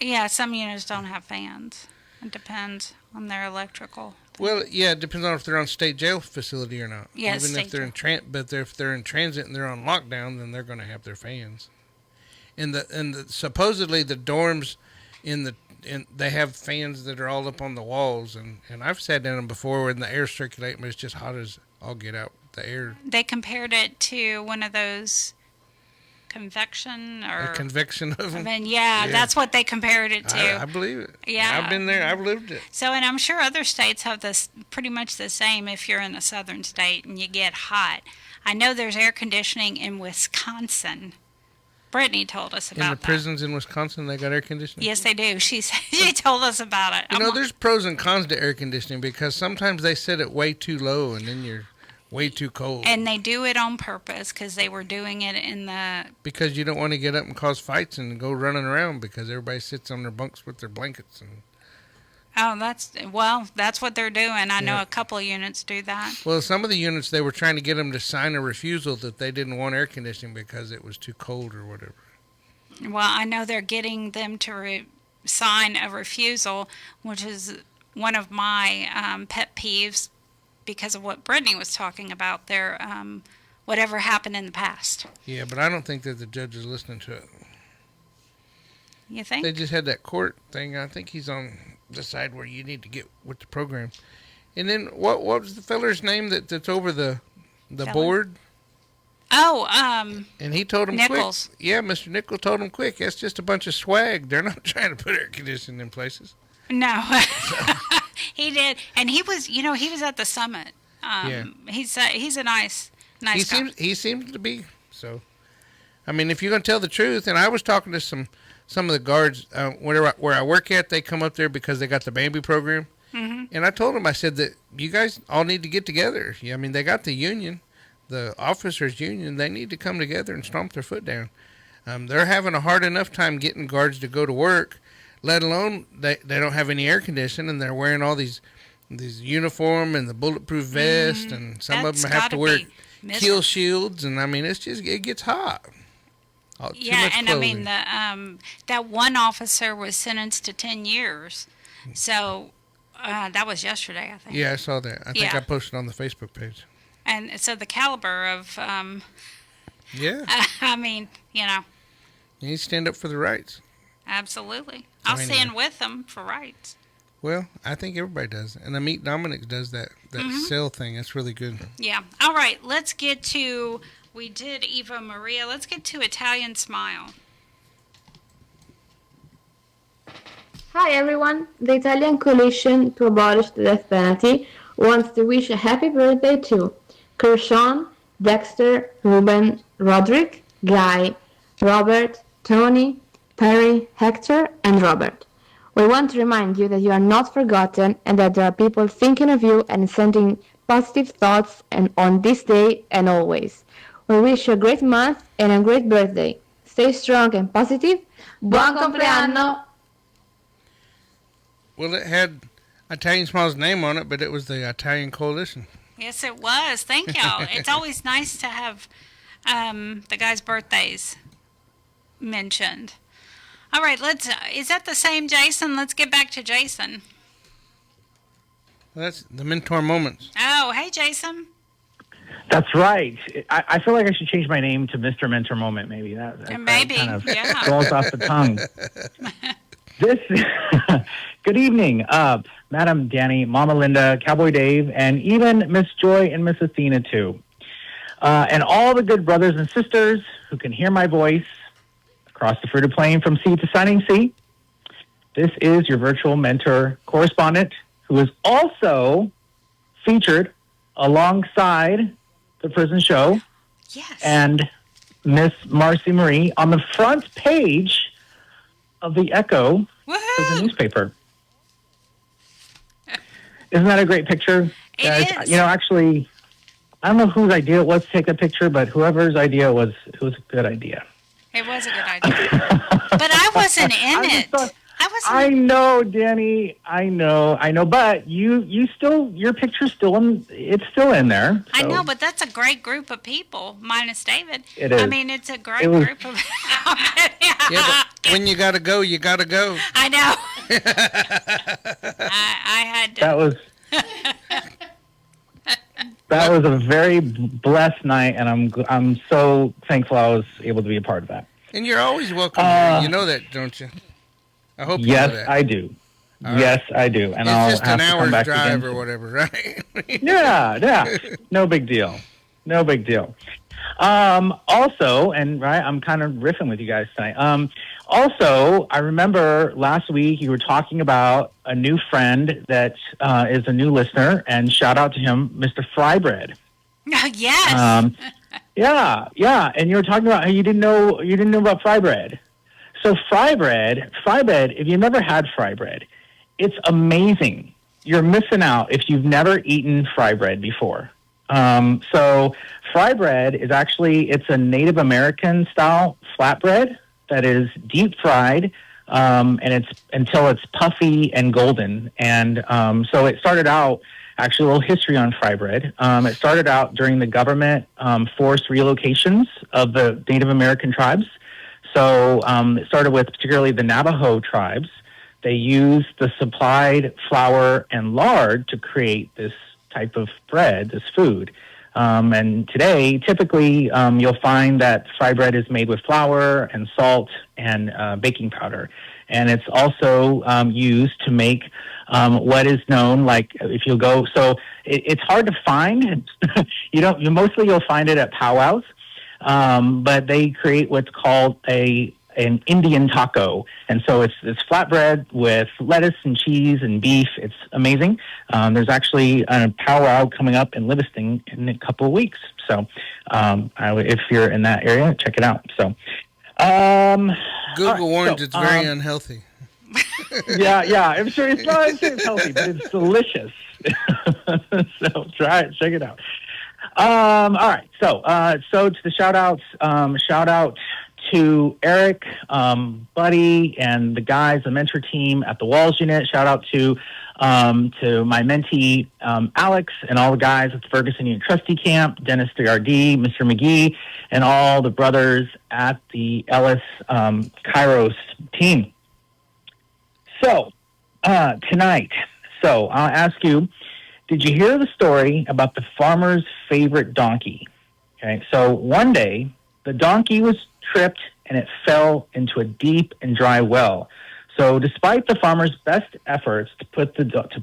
Yeah, some units don't have fans. It depends on their electrical. Well, yeah, it depends on if they're on state jail facility or not. Yeah, even if they're if they're in transit and they're on lockdown, then they're going to have their fans. And supposedly the dorms they have fans that are all up on the walls, and I've sat in them before when the air circulating, but it's just hot as all get out. The air. They compared it to one of those convection oven. Yeah, that's what they compared it to. I believe it. Yeah, I've been there. I've lived it. So, and I'm sure other states have this pretty much the same. If you're in a southern state and you get hot, I know there's air conditioning in Wisconsin. Brittany told us about that. In the prisons in Wisconsin, they got air conditioning? Yes, they do. She told us about it. There's pros and cons to air conditioning because sometimes they set it way too low and then you're way too cold. And they do it on purpose because they were doing it in the... Because you don't want to get up and cause fights and go running around because everybody sits on their bunks with their blankets and Oh, that's what they're doing. I know a couple of units do that. Well, some of the units, they were trying to get them to sign a refusal that they didn't want air conditioning because it was too cold or whatever. Well, I know they're getting them to sign a refusal, which is one of my pet peeves because of what Brittany was talking about there, whatever happened in the past. Yeah, but I don't think that the judge is listening to it. You think? They just had that court thing. I think he's on the side where you need to get with the program. And then what was the feller's name that's over the board? Oh, and he told him Nichols. Quick. Yeah, Mr. Nichols told him quick. That's just a bunch of swag. They're not trying to put air conditioning in places. No, he did, and he was at the summit. Yeah. He's a nice guy. He seems to be so. I mean, if you're gonna tell the truth, and I was talking to some of the guards where I work at, they come up there because they got the baby program, and I told them, I said that you guys all need to get together. Yeah, I mean, they got the union, the officers union. They need to come together and stomp their foot down. They're having a hard enough time getting guards to go to work, let alone they don't have any air conditioning, and they're wearing all these uniform and the bulletproof vest, and some of them have to wear kill shields, and I mean, it gets hot. Yeah, and clothing. I mean, that one officer was sentenced to 10 years. So that was yesterday, I think. Yeah, I saw that. I think I posted on the Facebook page. And so the caliber of, yeah. I mean, You need to stand up for the rights. Absolutely. I'll stand with them for rights. Well, I think everybody does. And I meet Dominic does that cell thing. That's really good. Yeah. All right, let's get to... We did Eva Maria. Let's get to Italian Smile. Hi everyone. The Italian Coalition to Abolish the Death Penalty wants to wish a happy birthday to Kershawn, Dexter, Ruben, Roderick, Guy, Robert, Tony, Perry, Hector, and Robert. We want to remind you that you are not forgotten and that there are people thinking of you and sending positive thoughts and on this day and always. We wish you a great month and a great birthday. Stay strong and positive. Buon compleanno! Well, it had Italian Smile's name on it, but it was the Italian Coalition. Yes, it was. Thank y'all. It's always nice to have the guys' birthdays mentioned. All right, is that the same Jason? Let's get back to Jason. Well, that's the Mentor Moments. Oh, hey, Jason. That's right. I feel like I should change my name to Mr. Mentor Moment, maybe. That kind of rolls off the tongue. Good evening, Madam Dani, Mama Linda, Cowboy Dave, and even Miss Joy and Miss Athena, too. And all the good brothers and sisters who can hear my voice across the fruited plain from sea to shining sea. This is your virtual mentor correspondent who is also featured alongside the prison show and Miss Marci Marie on the front page of the Echo prison newspaper. Isn't that a great picture? It is. Actually, I don't know whose idea it was to take the picture, but whoever's idea it was a good idea. It was a good idea. But I wasn't in it. I know, Dani. I know. But your picture's still in there. So. I know, but that's a great group of people, minus David. It is. I mean, it's a great group of. Yeah, but when you gotta go, you gotta go. I know. I had to. That was a very blessed night, and I'm so thankful I was able to be a part of that. And you're always welcome here. You know that, don't you? I hope you know that. Yes, I do. All yes, I do. And I'll just have an to come hour's back drive again. or whatever, right? Yeah. No big deal. Also, and I'm kind of riffing with you guys tonight. Also, I remember last week you were talking about a new friend that is a new listener, and shout out to him, Mr. Frybread. Yes. Yeah. And you were talking about how you didn't know about fry bread. So fry bread, if you've never had fry bread, it's amazing. You're missing out if you've never eaten fry bread before. So fry bread is it's a Native American style flatbread that is deep fried and it's until it's puffy and golden. And so it started out, actually a little history on fry bread. It started out during the government forced relocations of the Native American tribes. So it started with particularly the Navajo tribes. They used the supplied flour and lard to create this type of bread, this food. And today, typically, you'll find that fry bread is made with flour and salt and baking powder. And it's also used to make what is known, like if you'll go, so it's hard to find. Mostly you'll find it at powwows, but they create what's called an Indian taco. And so it's flatbread with lettuce and cheese and beef. It's amazing. There's actually a powwow coming up in Livingston in a couple of weeks. So if you're in that area, check it out. So Google warns it's very unhealthy. Yeah, I'm sure it's not healthy, but it's delicious. So try it, check it out. All right, so to the shout outs, shout out to Eric, Buddy, and the guys, the mentor team at the Walls Unit. Shout out to my mentee, Alex, and all the guys at the Ferguson Unit Trustee Camp, Dennis DRD, Mr. McGee, and all the brothers at the Ellis Kairos team. So, tonight, I'll ask you, did you hear the story about the farmer's favorite donkey? Okay, so one day, the donkey was tripped and it fell into a deep and dry well. So despite the farmer's best efforts to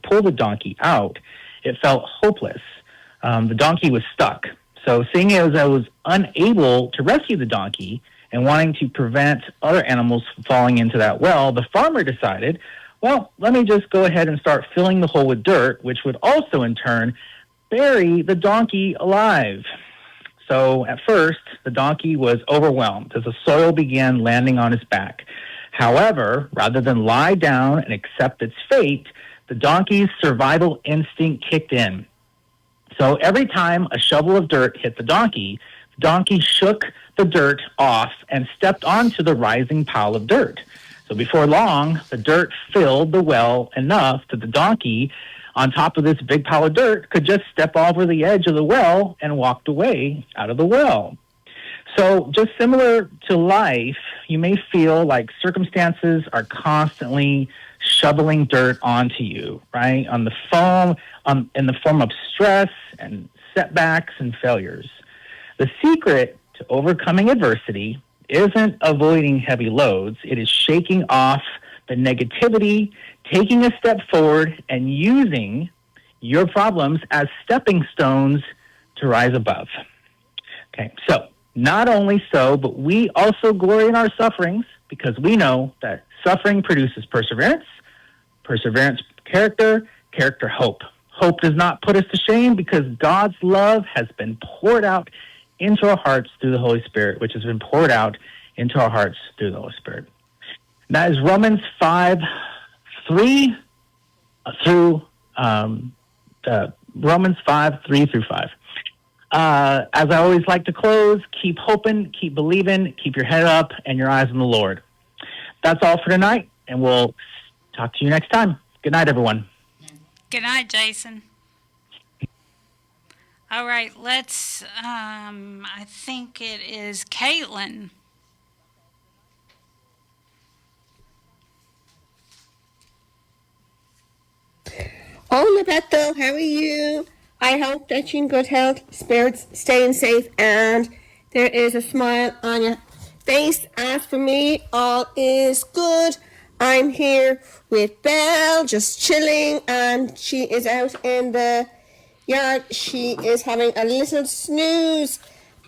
pull the donkey out, it felt hopeless. The donkey was stuck. So seeing as I was unable to rescue the donkey and wanting to prevent other animals from falling into that well, the farmer decided, well, let me just go ahead and start filling the hole with dirt, which would also in turn bury the donkey alive. So at first, the donkey was overwhelmed as the soil began landing on his back. However, rather than lie down and accept its fate, the donkey's survival instinct kicked in. So every time a shovel of dirt hit the donkey shook the dirt off and stepped onto the rising pile of dirt. So before long, the dirt filled the well enough that the donkey, on top of this big pile of dirt, could just step over the edge of the well and walked away out of the well. So just similar to life, you may feel like circumstances are constantly shoveling dirt onto you, right? In the form of stress and setbacks and failures. The secret to overcoming adversity isn't avoiding heavy loads. It is shaking off the negativity, taking a step forward, and using your problems as stepping stones to rise above. Okay, so not only so, but we also glory in our sufferings because we know that suffering produces perseverance, perseverance character, character hope. Hope does not put us to shame because God's love has been poured out into our hearts through the Holy Spirit, which has been poured out into our hearts through the Holy Spirit. That is Romans 5:3 through Romans 5:3 through 5. As I always like to close, keep hoping, keep believing, keep your head up and your eyes on the Lord. That's all for tonight, and we'll talk to you next time. Good night, everyone. Good night, Jason. All right, let's, I think it is Caitlin. Oh, Bethel, how are you? I hope that you're in good health, spirits, staying safe, and there is a smile on your face. As for me, all is good. I'm here with Belle, just chilling, and she is out in the yard. She is having a little snooze.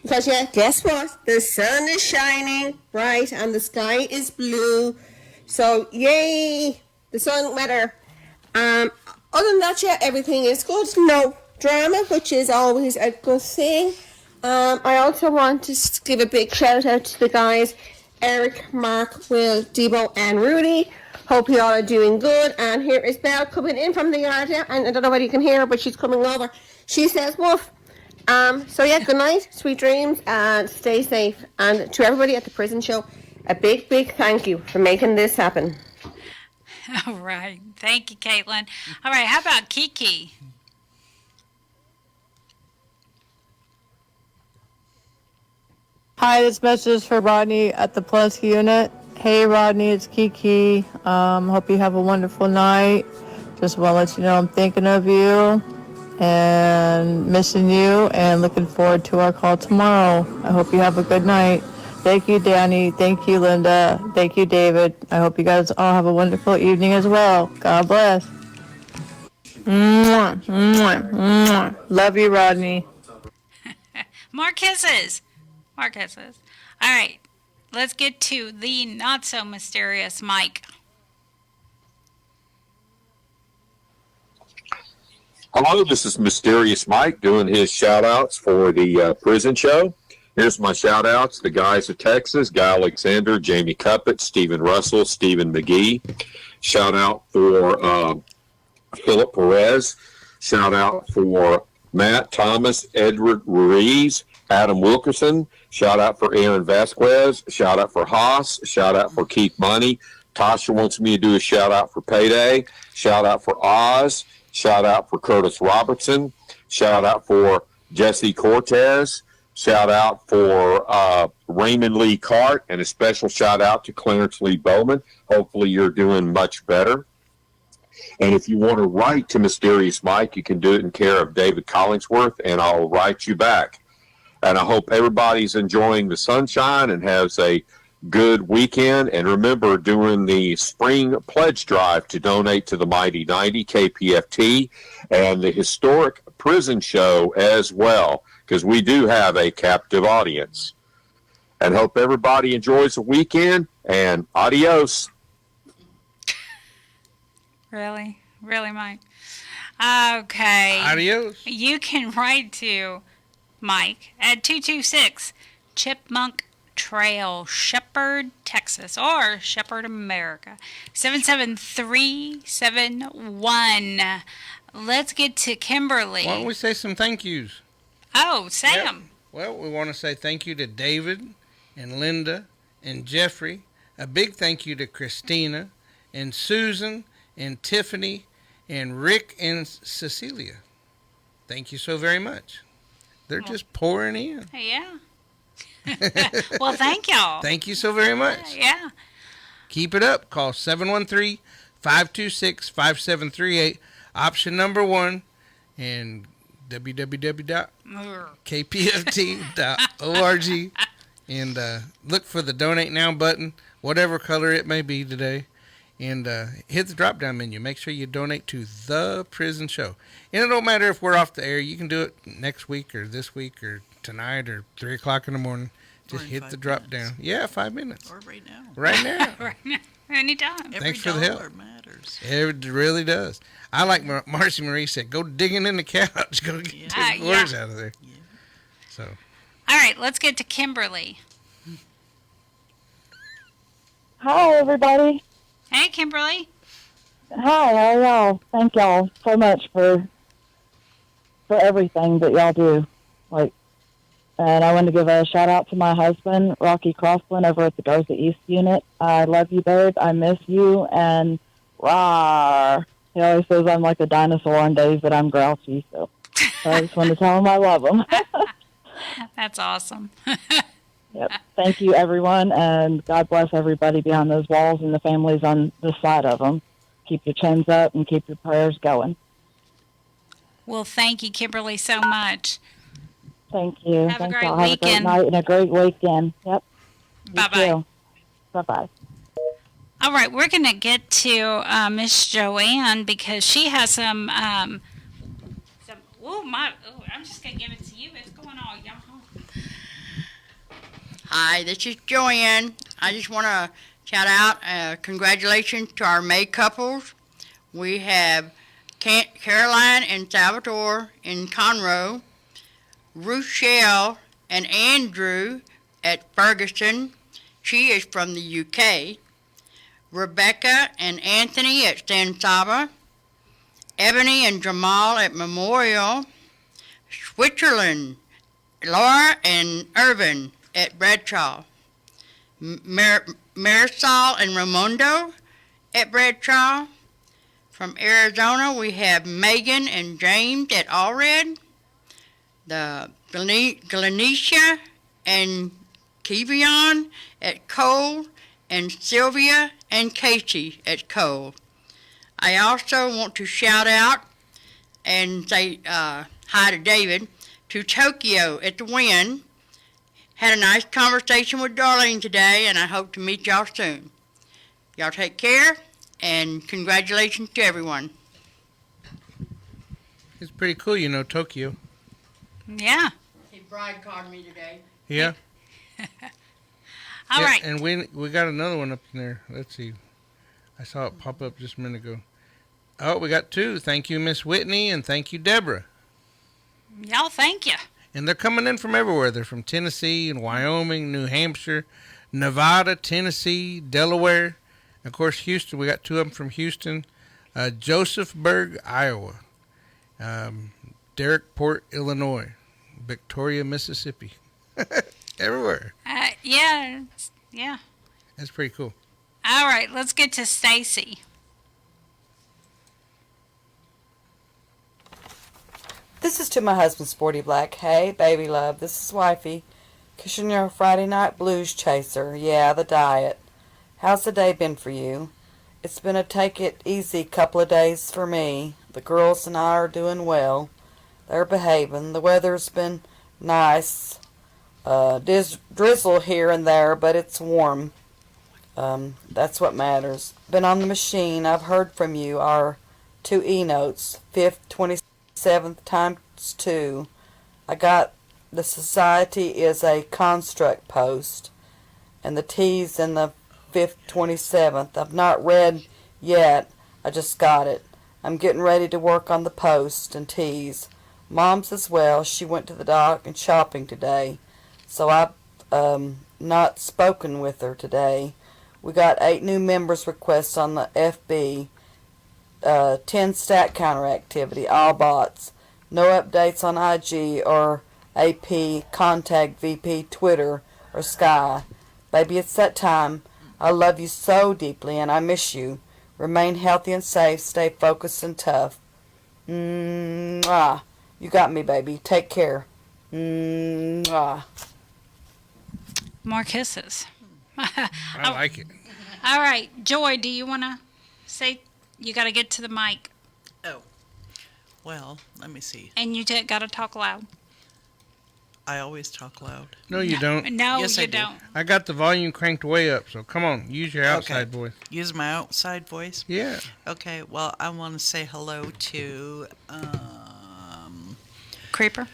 Because, yeah, guess what? The sun is shining, right, and the sky is blue. So, yay, the sun weather. Other than that, yeah, everything is good. No drama, which is always a good thing. I also want to give a big shout out to the guys, Eric, Mark, Will, Debo, and Rudy. Hope you all are doing good. And here is Belle coming in from the yard now. And I don't know whether you can hear her, but she's coming over. She says, woof. So yeah, good night, sweet dreams, and stay safe. And to everybody at the prison show, a big, big thank you for making this happen. All right. Thank you, Caitlin. All right. How about Kiki? Hi, this message is for Rodney at the Plus unit. Hey, Rodney, it's Kiki. Hope you have a wonderful night. Just want to let you know I'm thinking of you and missing you and looking forward to our call tomorrow. I hope you have a good night. Thank you, Dani. Thank you, Linda. Thank you, David. I hope you guys all have a wonderful evening as well. God bless. Mwah, mwah, mwah. Love you, Rodney. More kisses. More kisses. All right. Let's get to the not so mysterious Mike. Hello, this is Mysterious Mike doing his shout-outs for the prison show. Here's my shout-outs. The guys of Texas, Guy Alexander, Jamie Cuppett, Stephen Russell, Stephen McGee. Shout-out for Philip Perez. Shout-out for Matt Thomas, Edward Ruiz, Adam Wilkerson. Shout-out for Aaron Vasquez. Shout-out for Haas. Shout-out for Keith Money. Tasha wants me to do a shout-out for Payday. Shout-out for Oz. Shout out for Curtis Robertson. Shout out for Jesse Cortez. Shout out for Raymond Lee Cart. And a special shout out to Clarence Lee Bowman. Hopefully you're doing much better. And if you want to write to Mysterious Mike, you can do it in care of David Collingsworth, and I'll write you back. And I hope everybody's enjoying the sunshine and has a good weekend. And remember, during the spring pledge drive to donate to the Mighty 90 KPFT and the historic prison show as well, because we do have a captive audience. And hope everybody enjoys the weekend, and adios. Really? Really, Mike? Okay. Adios. You can write to Mike at 226 Chipmunk Trail, Shepherd, Texas, or Shepherd, America, 77371. Let's get to Kimberly. Why don't we say some thank yous? Oh, say Yep. them. Well, we want to say thank you to David and Linda and Jeffrey. A big thank you to Christina and Susan and Tiffany and Rick and Cecilia. Thank you so very much. They're just pouring in. Yeah. Well, thank y'all. Thank you so very much. Yeah. Keep it up. Call 713-526-5738. Option number 1 and www.kpft.org and look for the Donate Now button, whatever color it may be today, and hit the drop-down menu. Make sure you donate to The Prison Show. And it don't matter if we're off the air. You can do it next week or this week or tonight or 3 o'clock in the morning. Just hit the drop-down. Yeah, 5 minutes. Or right now. Right now. Right now. Anytime. Thanks for the help. Every dollar matters. It really does. I like Marci Marie said, go digging in the couch. Go get the quarters out of there. Yeah. So. All right, let's get to Kimberly. Hi, everybody. Hey, Kimberly. Hi, how are y'all? Thank y'all so much for everything that y'all do. And I want to give a shout out to my husband, Rocky Crossland, over at the Garza East unit. I love you, babe. I miss you. And rawr. He always says I'm like a dinosaur on days that I'm grouchy. So I just want to tell him I love him. That's awesome. Yep. Thank you, everyone. And God bless everybody behind those walls and the families on the side of them. Keep your chins up and keep your prayers going. Well, thank you, Kimberly, so much. Thank you. Have a Thanks, great y'all. Have a great weekend. night and a great weekend. Yep. Bye-bye. Bye-bye. All right, we're going to get to Miss Joanne because she has some I'm just going to give it to you. What's going on, y'all? Hi, this is Joanne. I just want to shout out congratulations to our May couples. We have Caroline and Salvatore in Conroe, Rochelle and Andrew at Ferguson. She is from the UK. Rebecca and Anthony at San Saba. Ebony and Jamal at Memorial. Switzerland, Laura and Irvin at Bradshaw. Marisol and Ramondo at Bradshaw. From Arizona, we have Megan and James at Allred. The Glenisha and Kevion at Cole, and Sylvia and Casey at Cole. I also want to shout out and say hi to David, to Tokyo at the Wynn. Had a nice conversation with Darlene today, and I hope to meet y'all soon. Y'all take care, and congratulations to everyone. It's pretty cool, you know, Tokyo. Yeah. His bride called me today. Yeah. All right. And we got another one up in there. Let's see. I saw it pop up just a minute ago. Oh, we got two. Thank you, Miss Whitney, and thank you, Deborah. Y'all, thank you. And they're coming in from everywhere. They're from Tennessee and Wyoming, New Hampshire, Nevada, Tennessee, Delaware. And of course, Houston. We got two of them from Houston. Josephburg, Iowa. Derekport, Illinois. Victoria, Mississippi. Everywhere. Yeah. That's pretty cool. All right, let's get to Stacy. This is to my husband, Sporty Black. Hey, baby love, this is Wifey. Cushion your Friday night blues chaser. Yeah, the diet. How's the day been for you? It's been a take it easy couple of days for me. The girls and I are doing well. They're behaving. The weather's been nice. Drizzle here and there, but it's warm. That's what matters. Been on the machine. I've heard from you. Our 2 E-notes, 5th, 27th times 2. I got the society is a construct post, and the T's in the 5th, 27th. I've not read yet. I just got it. I'm getting ready to work on the post and T's. Mom's as well. She went to the dock and shopping today, so I've not spoken with her today. We got 8 new members requests on the FB, 10 stat counter activity, all bots. No updates on IG or AP, Contact VP, Twitter, or Sky. Baby, it's that time. I love you so deeply and I miss you. Remain healthy and safe. Stay focused and tough. Mwah. You got me, baby. Take care. Mwah. More kisses. I like it. All right, Joy, do you want to say? You got to get to the mic. Oh, well, let me see. And you got to talk loud. I always talk loud. No, you don't. No, Yes, you I do. don't. I got the volume cranked way up, so come on, use your outside voice. Use my outside voice? Yeah. Okay, well, I want to say hello to, Creeper?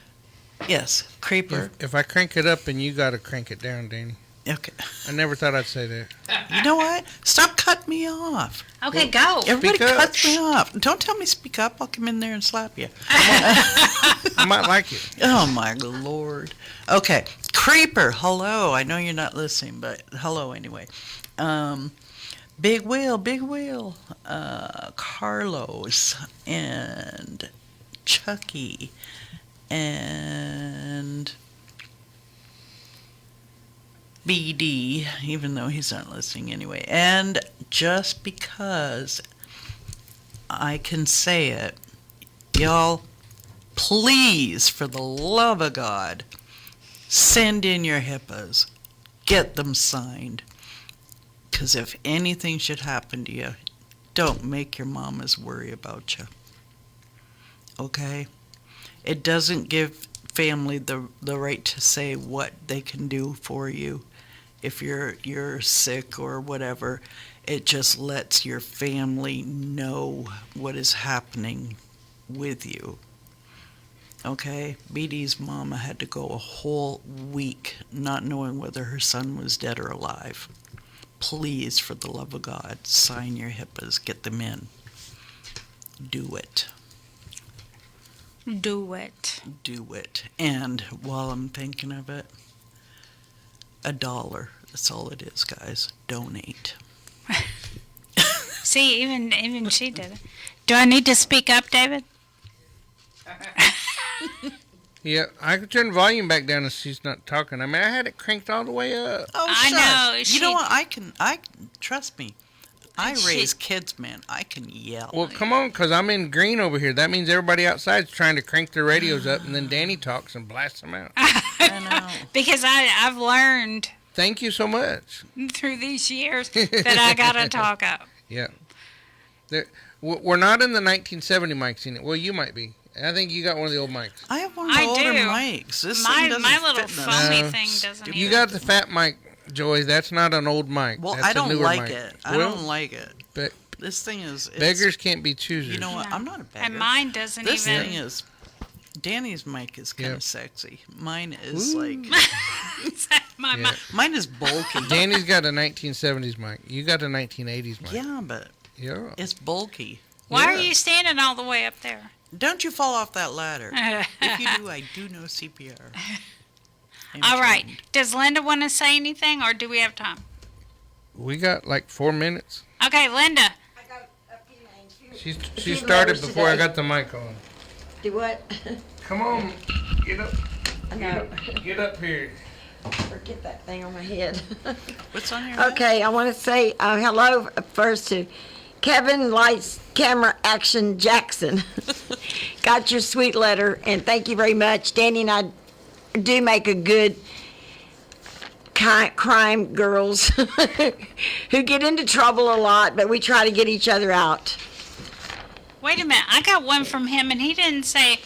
Yes, Creeper. If I crank it up and you got to crank it down, Danny. Okay. I never thought I'd say that. You know what? Stop cutting me off. Okay, go. Everybody Speak up. cuts me off. Don't tell me speak up. I'll come in there and slap you. I might like it. Oh, my Lord. Okay. Creeper, hello. I know you're not listening, but hello anyway. Big Wheel. Carlos and Chucky and BD, even though he's not listening anyway. And just because I can say it, y'all, please, for the love of God, send in your HIPAAs. Get them signed. Because if anything should happen to you, don't make your mamas worry about you. Okay? It doesn't give family the right to say what they can do for you if you're sick or whatever. It just lets your family know what is happening with you. Okay? BD's mama had to go a whole week not knowing whether her son was dead or alive. Please, for the love of God, sign your HIPAAs, get them in. Do it. Do it. Do it. And while I'm thinking of it, $1. That's all it is, guys. Donate. See, even she did it. Do I need to speak up, David? Yeah, I could turn the volume back down if she's not talking. I mean, I had it cranked all the way up. Oh, I know. You know what? I trust me. I She- raise kids, man. I can yell. Well, come on, because I'm in green over here. That means everybody outside's trying to crank their radios up, and then Danny talks and blasts them out. I know. Because I've learned Thank you so much. through these years that I gotta talk up. Yeah. We're not in the 1970 mics in it. Well, you might be. I think you got one of the old mics. I have one of the I older do. mics. This My thing doesn't little fit in foamy this. thing doesn't. You even- got the fat mic, Joy. That's not an old mic. Well, That's I a don't newer like mic. it. I Well, don't like it. But this thing is... beggars can't be choosers. You know what? I'm not a beggar. And mine doesn't this even. thing is... Danny's mic is kind of sexy. Mine is Ooh. like... Yeah. Mine is bulky. Danny's got a 1970s mic. You got a 1980s mic. Yeah, but Yeah. it's bulky. Why are you standing all the way up there? Don't you fall off that ladder. If you do, I do know CPR. All right. Does Linda want to say anything, or do we have time? We got like 4 minutes. Okay, Linda. She started before I got the mic on. Do what? Come on, get up. I know. Get up here. Forget that thing on my head. What's on your Okay, I want to say hello first to Kevin Lights Camera Action Jackson. Got your sweet letter, and thank you very much. Danny and I do make a good crime girls who get into trouble a lot, but we try to get each other out. Wait a minute. I got one from him, and he didn't say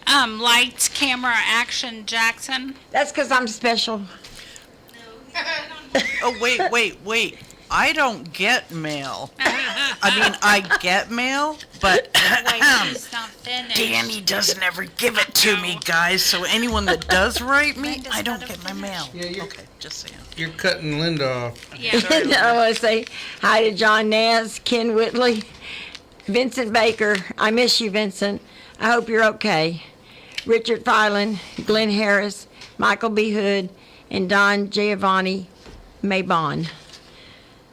lights, camera, action, Jackson. That's because I'm special. Oh, wait. I don't get mail. I mean, I get mail, but He's not finished. Danny doesn't ever give it to me, guys. So anyone that does write me, I don't get my mail. Okay, just saying. You're cutting Linda off. I want to say hi to John Naz, Ken Whitley, Vincent Baker. I miss you, Vincent. I hope you're okay. Richard Filan, Glenn Harris, Michael B. Hood, and Don Giovanni Maybon.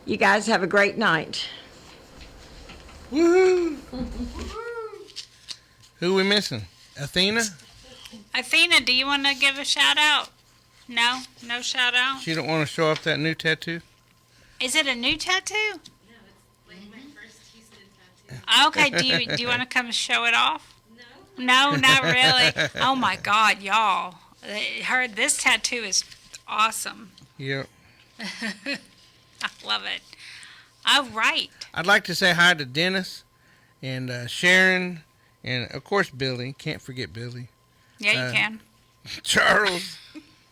You guys have a great night. Woohoo! Who we missing? Athena? Athena, do you want to give a shout out? No? No shout out? She don't want to show off that new tattoo? Is it a new tattoo? Okay, do you want to come show it off? No, not really. Oh my God, y'all! This tattoo is awesome. Yep. I love it. All right. I'd like to say hi to Dennis and Sharon and, of course, Billy. Can't forget Billy. Yeah, you can. Charles,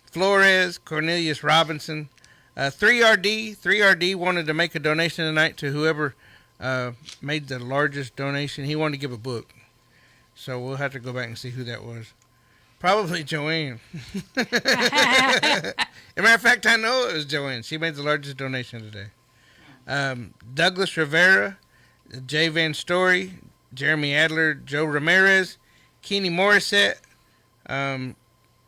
Flores, Cornelius Robinson. 3RD wanted to make a donation tonight to whoever made the largest donation. He wanted to give a book. So we'll have to go back and see who that was. Probably Joanne. As a matter of fact, I know it was Joanne. She made the largest donation today. Douglas Rivera, Jay Van Story, Jeremy Adler, Joe Ramirez, Kenny Morissette,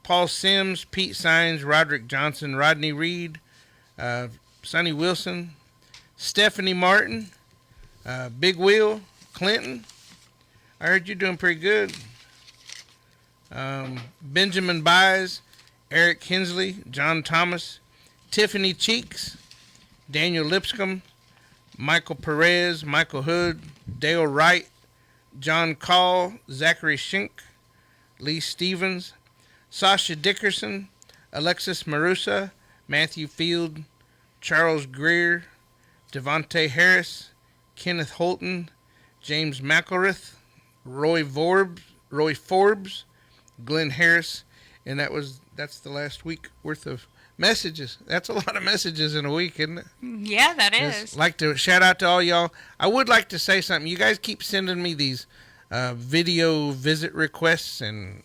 Paul Sims, Pete Sines, Roderick Johnson, Rodney Reed, Sonny Wilson, Stephanie Martin, Big Wheel, Clinton. I heard you're doing pretty good. Benjamin Byes, Eric Hensley, John Thomas, Tiffany Cheeks, Daniel Lipscomb, Michael Perez, Michael Hood, Dale Wright, John Call, Zachary Schenk, Lee Stevens, Sasha Dickerson, Alexis Marusa, Matthew Field, Charles Greer, Devontae Harris, Kenneth Holton, James McElrath, Roy Forbes, Glenn Harris, and that's the last week worth of messages. That's a lot of messages in a week, isn't it? Yeah, that is. Just like to shout out to all y'all. I would like to say something. You guys keep sending me these video visit requests, and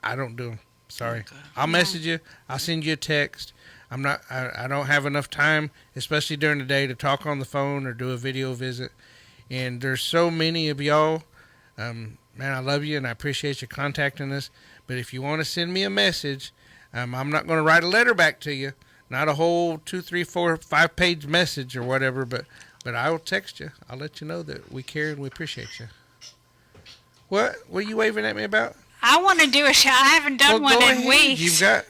I don't do them. Sorry. I'll message you. I'll send you a text. I don't have enough time, especially during the day, to talk on the phone or do a video visit. And there's so many of y'all. Man, I love you, and I appreciate you contacting us. But if you want to send me a message, I'm not going to write a letter back to you. Not a whole 2, 3, 4, 5-page message or whatever, but I will text you. I'll let you know that we care and we appreciate you. What are you waving at me about? I want to do a show. I haven't done one in weeks. I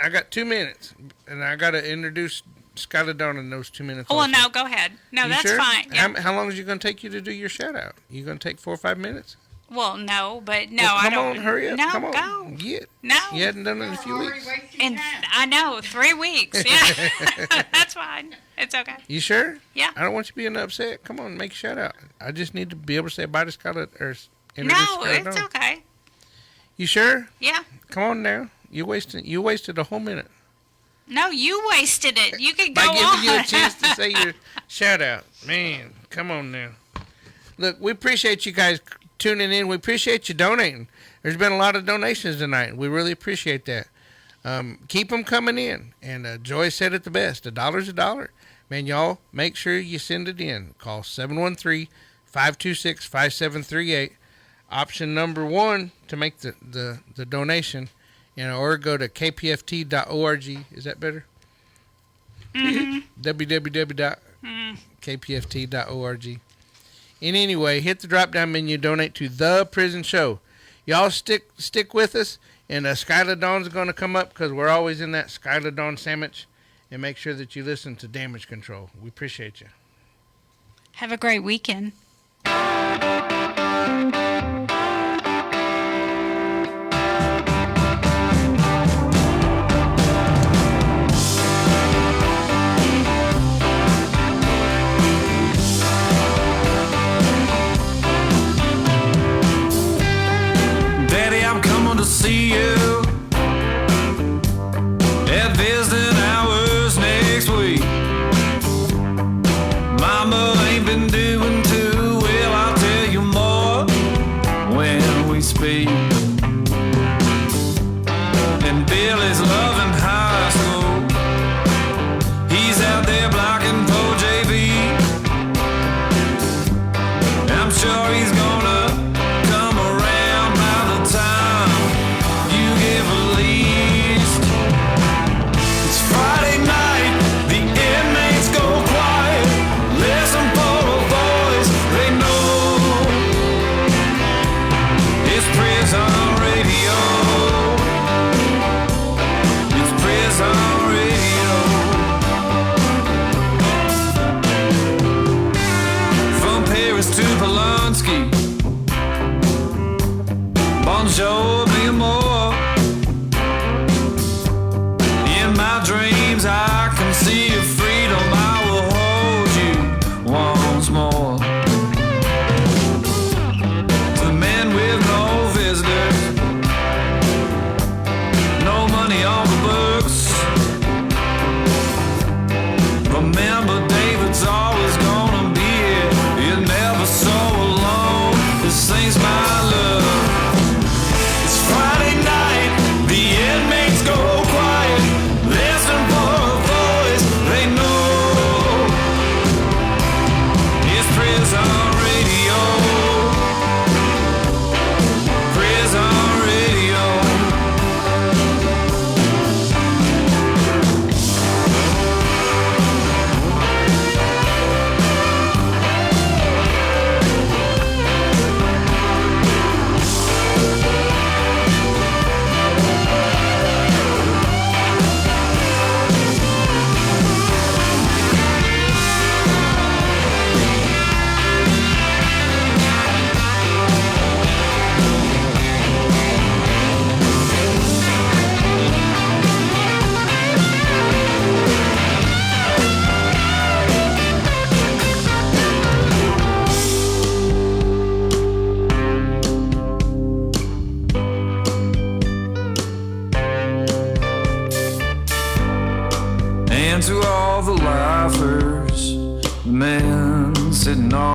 got 2 minutes, and I got to introduce Skylar Dawn in those 2 minutes. Oh, well, also. no, go ahead. No, You that's sure? fine. Yeah. How long is it going to take you to do your shout out? You going to take 4 or 5 minutes? Well, no, but no, Well, I don't. Come on, hurry up. No, Come on. go. Get. No. You hadn't done it in a few weeks. And I know, 3 weeks. Yeah, that's fine. It's okay. You sure? Yeah. I don't want you being upset. Come on, make a shout out. I just need to be able to say bye to Skylar or introduce No, Skylar it's Dawn. okay. You sure? Yeah. Come on now. You wasted a whole minute. No, you wasted it. You can go By on. giving you a chance to say your shout out. Man, come on now. Look, we appreciate you guys tuning in. We appreciate you donating. There's been a lot of donations tonight. We really appreciate that. Keep them coming in. And Joy said it the best. $1's a dollar. Man, y'all, make sure you send it in. Call 713-526-5738. Option number 1 to make the donation. Or go to kpft.org. Is that better? Mm-hmm. www.kpft.org. And anyway, hit the drop-down menu, donate to The Prison Show. Y'all stick with us, and Skylar Dawn's going to come up because we're always in that Skylar Dawn sandwich. And make sure that you listen to Damage Control. We appreciate you. Have a great weekend. Daddy, I'm coming to see you at visiting hours next week. Mama ain't been doing too well, I'll tell you more when we speak. And Billy's loving high school. He's out there blocking for JV. I'm sure he's gonna come around by the time you give a least. It's Friday night, the inmates go quiet. Listen for a voice they know. It's prison radio. It's prison radio. From Paris to Polanski. Bonjour, be more. In my dreams, I can see your freedom. I will hold you once more. To the men with no visitors, no money on the books. Remember, David's always gonna be here. You're never so alone. This thing's my love. It's Friday night, the inmates go quiet. Listen for a voice they know. It's prison radio. Prison radio. And to all the laughers, the men sitting on